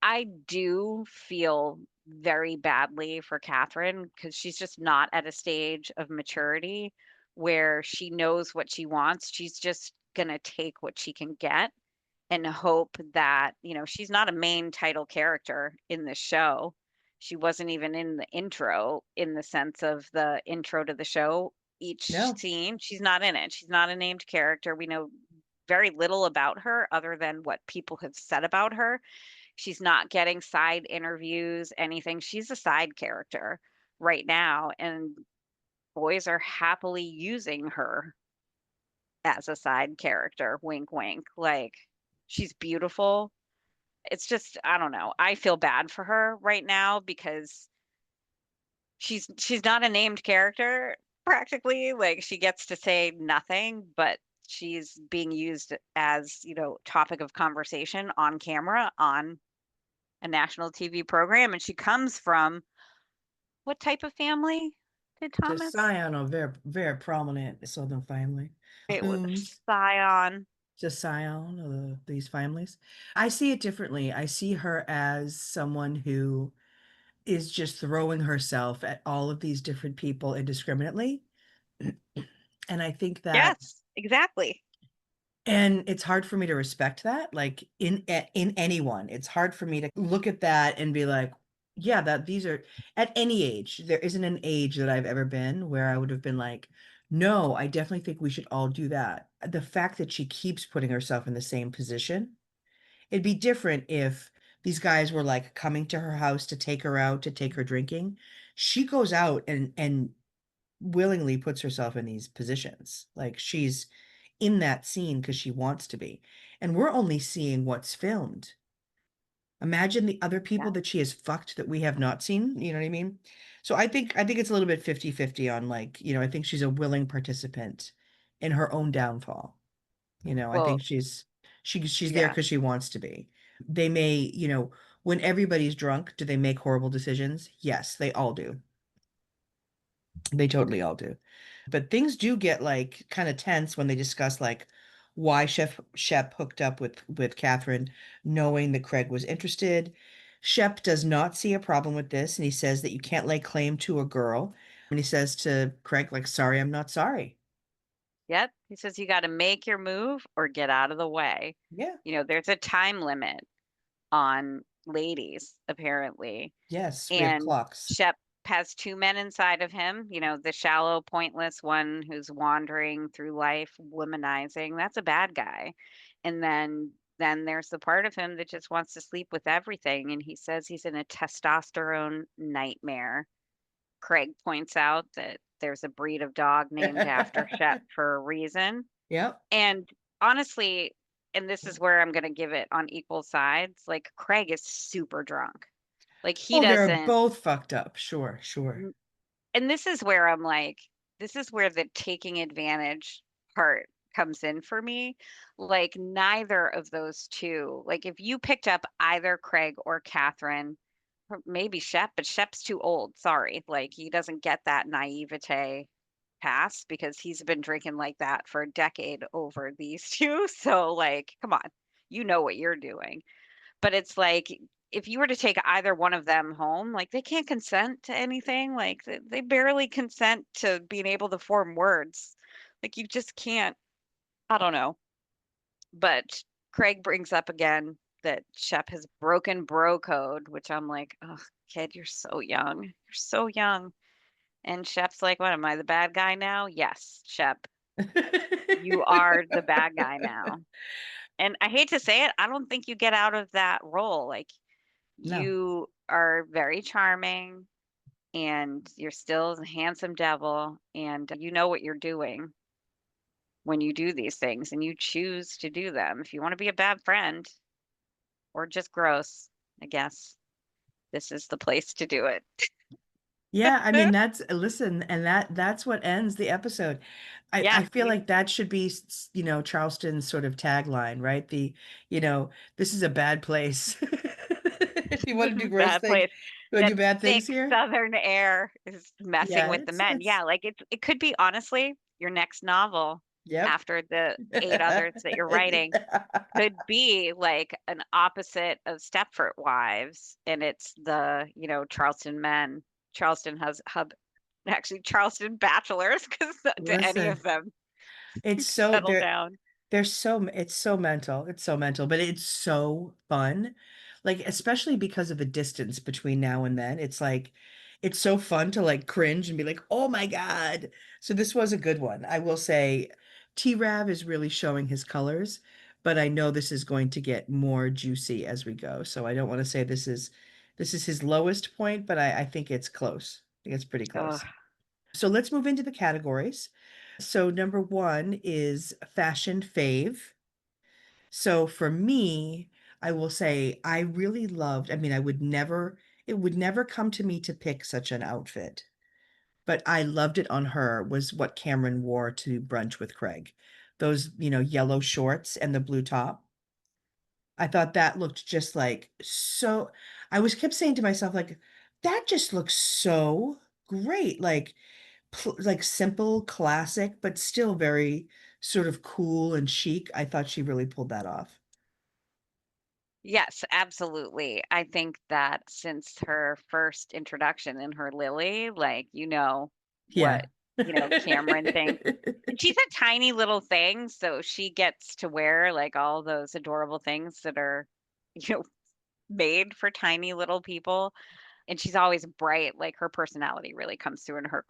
I do feel very badly for Kathryn because she's just not at a stage of maturity where she knows what she wants. She's just gonna take what she can get and hope that, she's not a main title character in the show. She wasn't even in the intro in the sense of the intro to the show. Each No, scene, she's not in it. She's not a named character. We know very little about her other than what people have said about her. She's not getting side interviews, anything. She's a side character right now, and boys are happily using her as a side character. Wink, wink. Like, she's beautiful. It's just, I don't know. I feel bad for her right now because she's not a named character practically. Like, she gets to say nothing, but she's being used as, topic of conversation on camera on a national TV program, and she comes from what type of family did just Thomas? Scion, a very, very prominent Southern family. It was Hoons, Scion. just Scion of these families. I see it differently. I see her as someone who is just throwing herself at all of these different people indiscriminately. And I think that, Yes, exactly. and it's hard for me to respect that, like in anyone. It's hard for me to look at that and be like, yeah, that these are at any age. There isn't an age that I've ever been where I would have been like, no, I definitely think we should all do that. The fact that she keeps putting herself in the same position, it'd be different if these guys were like coming to her house to take her out, to take her drinking. She goes out and willingly puts herself in these positions. Like she's in that scene because she wants to be. And we're only seeing what's filmed. Imagine the other people Yeah. that she has fucked that we have not seen, you know what I mean? So I think it's a little bit 50-50 on like, I think she's a willing participant in her own downfall. I Well, think she's there yeah. because she wants to be. They may, when everybody's drunk, do they make horrible decisions? Yes, they all do. They totally all do. But things do get like kind of tense when they discuss like why Shep hooked up with Kathryn, knowing that Craig was interested. Shep does not see a problem with this, and he says that you can't lay claim to a girl. And he says to Craig, like, sorry, I'm not sorry. Yep. He says you got to make your move or get out of the way. Yeah. There's a time limit on ladies, apparently. Yes, we have And clocks. Shep has two men inside of him, the shallow, pointless one who's wandering through life, womanizing. That's a bad guy. And then there's the part of him that just wants to sleep with everything. And he says he's in a testosterone nightmare. Craig points out that there's a breed of dog named after Shep for a reason. Yep. And honestly, and this is where I'm going to give it on equal sides, like Craig is super drunk. Like he Oh, they're doesn't. both fucked up. Sure, sure. And this is where I'm like, this is where the taking advantage part comes in for me. Like neither of those two, like if you picked up either Craig or Catherine, or maybe Shep, but Shep's too old. Sorry. Like he doesn't get that naivete pass because he's been drinking like that for a decade over these two. So like, come on, you know what you're doing. But it's like if you were to take either one of them home, like they can't consent to anything. Like they barely consent to being able to form words. Like you just can't. I don't know. But Craig brings up again that Shep has broken bro code, which I'm like, oh, kid, you're so young. You're so young. And Shep's like, what am I, the bad guy now? Yes, Shep, you are the bad guy now. And I hate to say it, I don't think you get out of that role. Like No. you are very charming and you're still a handsome devil and you know what you're doing when you do these things and you choose to do them. If you want to be a bad friend or just gross, I guess this is the place to do it. Yeah, I mean that's listen, and that's what ends the episode. I Yeah, feel like that should be Charleston's sort of tagline, right? This is a bad place. If you want to do gross bad things, place. you want to That do bad thick things here? southern air is messing Yeah, with the men. it's Yeah, like it could be honestly your next novel yep. after the 8 others that you're writing could be like an opposite of Stepford Wives, and it's Charleston men. Charleston has hub actually Charleston bachelors because to any Listen, of them it's so settle there. down. It's so mental. It's so mental, but it's so fun. Like, especially because of the distance between now and then. It's like it's so fun to like cringe and be like, "Oh my God." So this was a good one. I will say T-Rav is really showing his colors, but I know this is going to get more juicy as we go. So I don't want to say this is his lowest point, but I think it's close. I think it's pretty Ugh. close. So let's move into the categories. So number one is fashion fave. So for me, I will say I really loved, I mean, it would never come to me to pick such an outfit, but I loved it on her was what Cameron wore to brunch with Craig. Those, yellow shorts and the blue top. I thought that looked just like so, I was kept saying to myself, like, that just looks so great. Like simple, classic, but still very sort of cool and chic. I thought she really pulled that off. Yes, absolutely. I think that since her first introduction in her Lily, like, what, Yeah. Cameron thinks. And she's a tiny little thing, so she gets to wear like all those adorable things that are, you know, made for tiny little people. And she's always bright, like, her personality really comes through in her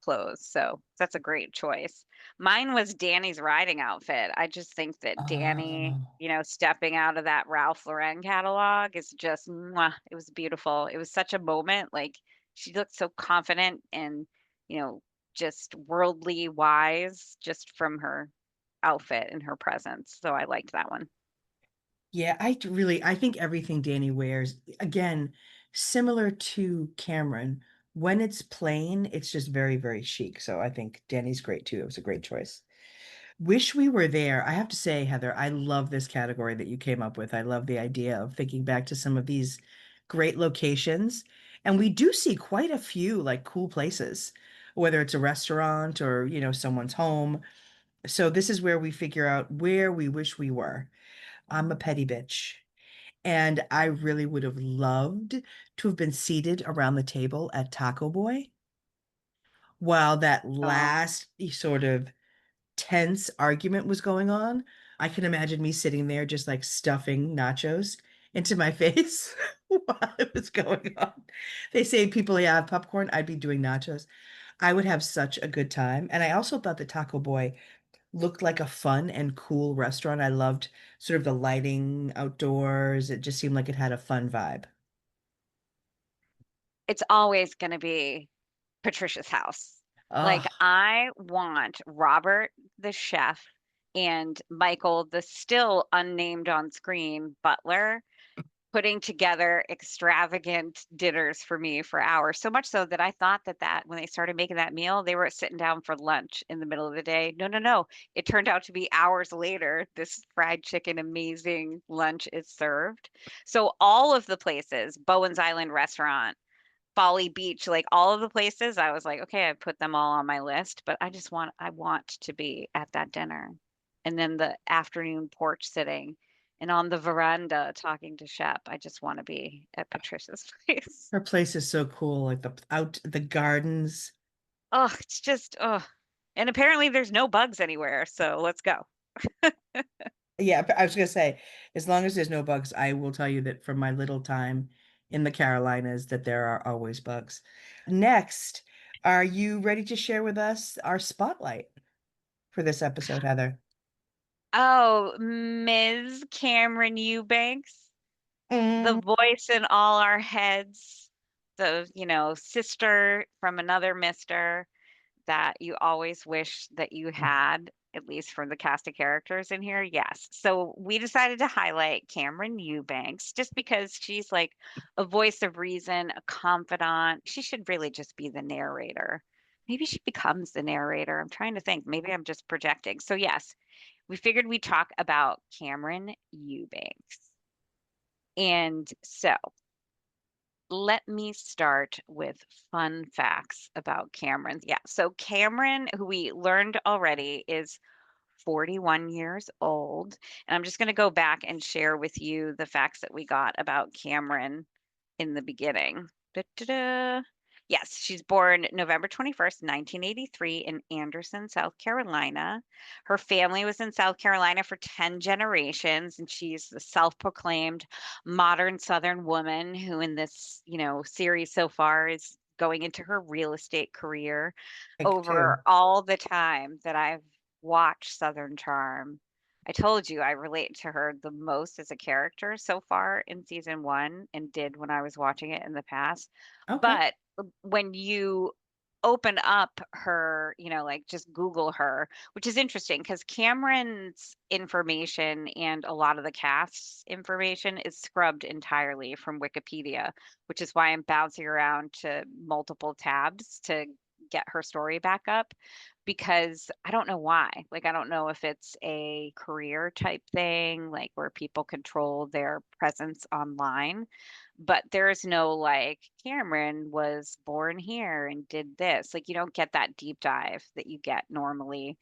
clothes, so that's a great choice. Mine was Danny's riding outfit. I just think that Danny, Oh, stepping out of that Ralph Lauren catalog is just mwah, it was beautiful. It was such a moment, like, she looked so confident and, you know, just worldly wise just from her outfit and her presence, so I liked that one. yeah, I think everything Danny wears, again, similar to Cameron, when it's plain, it's just very, very chic. So I think Danny's great too. It was a great choice. Wish we were there. I have to say, Heather, I love this category that you came up with. I love the idea of thinking back to some of these great locations. And we do see quite a few like cool places, whether it's a restaurant or, someone's home. So this is where we figure out where we wish we were. I'm a petty bitch. And I really would have loved to have been seated around the table at Taco Boy while that Oh. last sort of tense argument was going on. I can imagine me sitting there just like stuffing nachos into my face while it was going on. They say people, yeah, have popcorn. I'd be doing nachos. I would have such a good time. And I also thought the Taco Boy looked like a fun and cool restaurant. I loved sort of the lighting outdoors. It just seemed like it had a fun vibe. It's always gonna be Patricia's house. Like, Oh, I want Robert, the chef, and Michael, the still unnamed on screen butler, putting together extravagant dinners for me for hours. So much so that I thought that when they started making that meal, they were sitting down for lunch in the middle of the day. No, no, no. It turned out to be hours later. This fried chicken amazing lunch is served. So all of the places, Bowen's Island restaurant, Folly Beach, like all of the places, I was like, okay, I put them all on my list, but I want to be at that dinner. And then the afternoon porch sitting and on the veranda talking to Shep. I just want to be at Patricia's place. her place is so cool. Like the gardens. Oh, it's just, oh. And apparently there's no bugs anywhere, so let's go. Yeah, but I was gonna say, as long as there's no bugs, I will tell you that from my little time in the Carolinas, that there are always bugs. Next, are you ready to share with us our spotlight for this episode, Heather? Oh, Ms. Cameron Eubanks, the Mm. voice in all our heads, the, sister from another mister that you always wish that you had. at least for the cast of characters in here, yes. So we decided to highlight Cameran Eubanks just because she's like a voice of reason, a confidant. She should really just be the narrator. Maybe she becomes the narrator. I'm trying to think. Maybe I'm just projecting. So yes, we figured we'd talk about Cameran Eubanks. And so let me start with fun facts about Cameron. Yeah, so Cameron, who we learned already, is 41 years old. And I'm just going to go back and share with you the facts that we got about Cameron in the beginning. Da-da-da. Yes, she's born November 21st, 1983 in Anderson, South Carolina. Her family was in South Carolina for 10 generations, and she's the self-proclaimed modern Southern woman who in this, series so far is going into her real estate career. Like Over too. all the time that I've watched Southern Charm, I told you I relate to her the most as a character so far in season one and did when I was watching it in the past. Okay. But when you open up her, like just Google her, which is interesting because Cameron's information and a lot of the cast's information is scrubbed entirely from Wikipedia, which is why I'm bouncing around to multiple tabs to get her story back up because I don't know why. Like, I don't know if it's a career type thing, like where people control their presence online, but there's no like, Cameron was born here and did this. Like, you don't get that deep dive that you get normally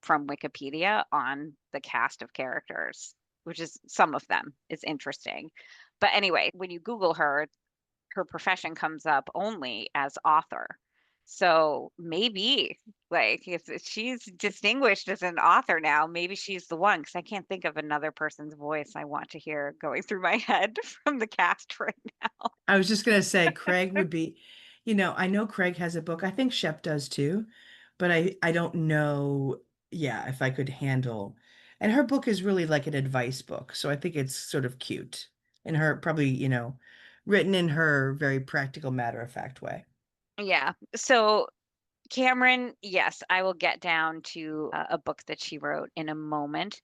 from Wikipedia on the cast of characters, which is some of them is interesting. But anyway, when you Google her, her profession comes up only as author. So maybe, like, if she's distinguished as an author now, maybe she's the one because I can't think of another person's voice I want to hear going through my head from the cast right now. I was just gonna say Craig would be, I know Craig has a book. I think Shep does too, but I don't know, yeah, if I could handle. And her book is really like an advice book, so I think it's sort of cute. And her probably, written in her very practical, matter-of-fact way. Yeah. So Cameron, yes, I will get down to a book that she wrote in a moment,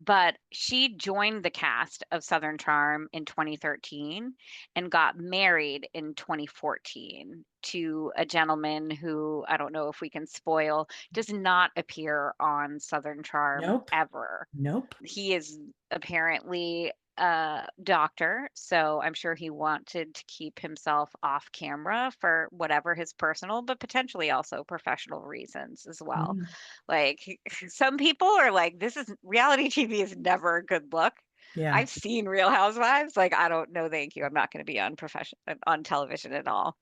but she joined the cast of Southern Charm in 2013 and got married in 2014 to a gentleman who I don't know if we can spoil, does not appear on Southern Charm Nope. ever. Nope. He is apparently a doctor, so I'm sure he wanted to keep himself off camera for whatever his personal, but potentially also professional reasons as well. Mm, Like some people are like, this is reality TV is never a good look. yeah. I've seen Real Housewives. Like, I don't know, thank you. I'm not going to be on television at all.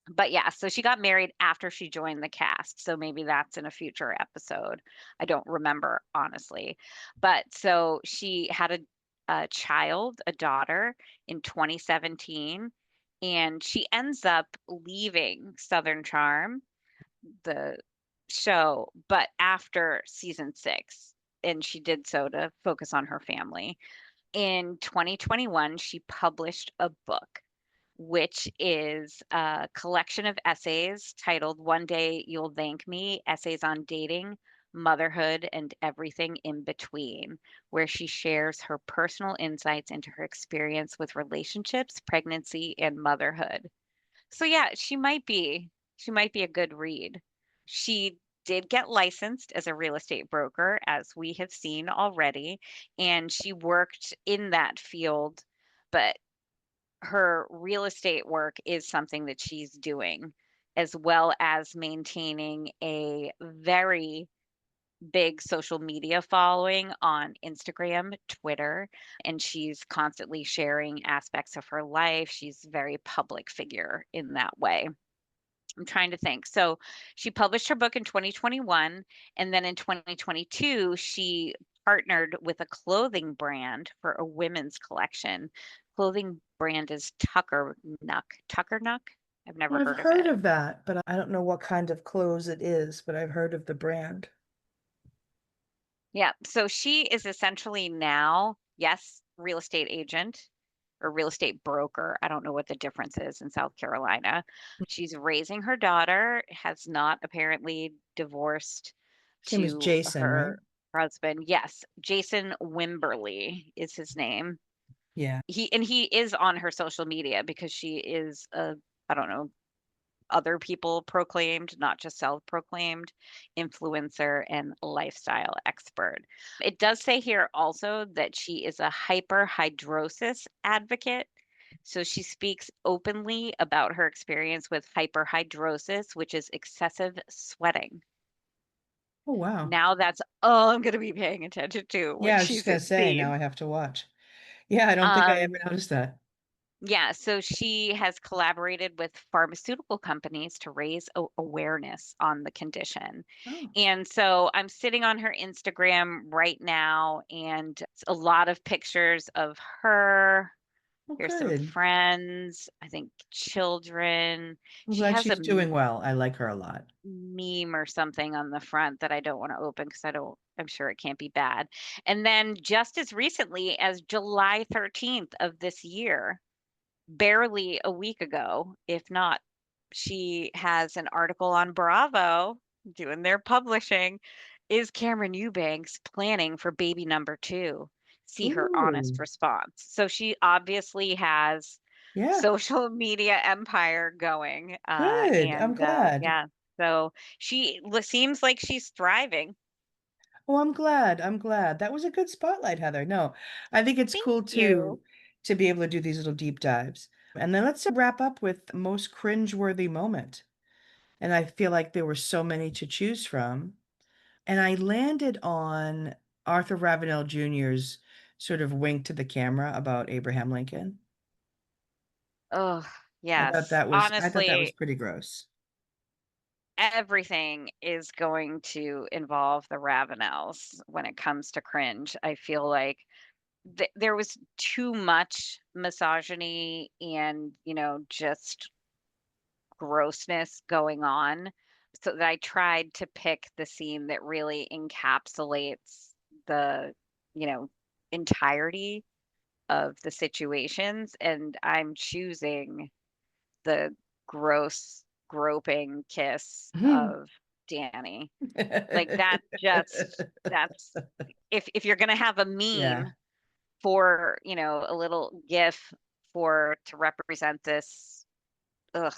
But yeah, so she got married after she joined the cast. So maybe that's in a future episode. I don't remember, honestly. But so she had a child, a daughter, in 2017. And she ends up leaving Southern Charm, the show, but after season 6. And she did so to focus on her family. In 2021, she published a book which is a collection of essays titled One Day You'll Thank Me, Essays on Dating, Motherhood, and Everything in Between, where she shares her personal insights into her experience with relationships, pregnancy, and motherhood. So yeah, she might be a good read. She did get licensed as a real estate broker, as we have seen already, and she worked in that field, but her real estate work is something that she's doing, as well as maintaining a very big social media following on Instagram, Twitter, and she's constantly sharing aspects of her life. She's a very public figure in that way. I'm trying to think. So she published her book in 2021, and then in 2022, she partnered with a clothing brand for a women's collection. Clothing brand is Tucker Nuck. Tucker Nuck? I've never I've heard of heard it. of that, but I don't know what kind of clothes it is, but I've heard of the brand. Yeah. So she is essentially now, yes, real estate agent or real estate broker. I don't know what the difference is in South Carolina. She's raising her daughter, has not apparently divorced Same as to Jason, right? her husband. Yes, Jason Wimberly is his name. Yeah. He is on her social media because she is a, I don't know, other people proclaimed, not just self-proclaimed influencer and lifestyle expert. It does say here also that she is a hyperhidrosis advocate. So she speaks openly about her experience with hyperhidrosis, which is excessive sweating. Oh, wow. Now that's all I'm going to be paying attention to when Yeah, I was just she's gonna in say, now scene. I have to watch. Yeah, I don't think I ever Um, noticed that. Yeah, so she has collaborated with pharmaceutical companies to raise awareness on the condition. Oh, And so I'm sitting on her Instagram right now, and it's a lot of pictures of her. well, Here's some good. friends, I think children. I'm She glad has a she's doing well. I like her a lot. meme or something on the front that I don't want to open because I'm sure it can't be bad. And then just as recently as July 13th of this year, barely a week ago, if not, she has an article on Bravo doing their publishing. Is Cameran Eubanks planning for baby number two? See her honest Ooh, response. So she obviously has yeah, social media empire going. good. I'm glad. Yeah, so seems like she's thriving. Oh, I'm glad. I'm glad. That was a good spotlight, Heather. No, I think it's Thank cool you. to be able to do these little deep dives. And then let's wrap up with most cringeworthy moment. And I feel like there were so many to choose from. And I landed on Arthur Ravenel Jr.'s sort of wink to the camera about Abraham Lincoln. Oh, yes. I thought that was Honestly, pretty gross. everything is going to involve the Ravenels when it comes to cringe. I feel like there was too much misogyny and, just grossness going on. So that I tried to pick the scene that really encapsulates the, you know, entirety of the situations. And I'm choosing the gross groping kiss of Danny. Like that's if you're gonna have a meme Yeah. for, a little GIF to represent this ugh,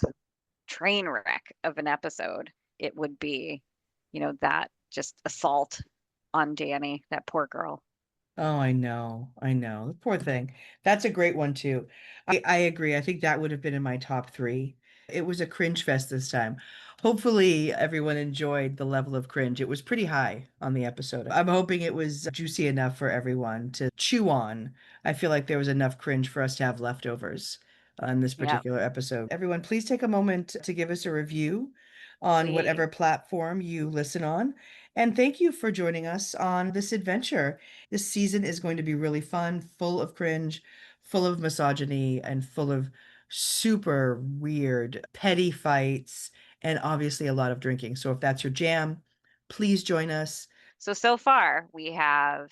train wreck of an episode, it would be, that just assault on Danny, that poor girl. Oh, I know. I know. The poor thing. That's a great one too. I agree. I think that would have been in my top three. It was a cringe fest this time. Hopefully everyone enjoyed the level of cringe. It was pretty high on the episode. I'm hoping it was juicy enough for everyone to chew on. I feel like there was enough cringe for us to have leftovers on this Yeah, particular episode. Everyone, please take a moment to give us a review on whatever please. platform you listen on. And thank you for joining us on this adventure. This season is going to be really fun, full of cringe, full of misogyny, and full of super weird, petty fights, and obviously a lot of drinking. So if that's your jam, please join us. So far we have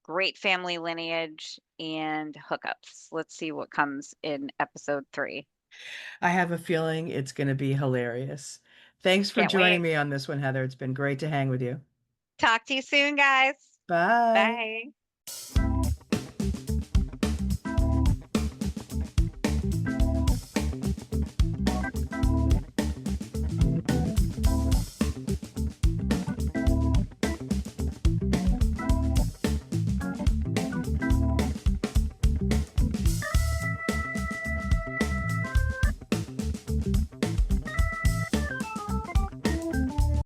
great family lineage and hookups. Let's see what comes in episode 3. I have a feeling it's going to be hilarious. Thanks for Can't joining wait. me on this one, Heather. It's been great to hang with you. Talk to you soon, guys. Bye. Bye.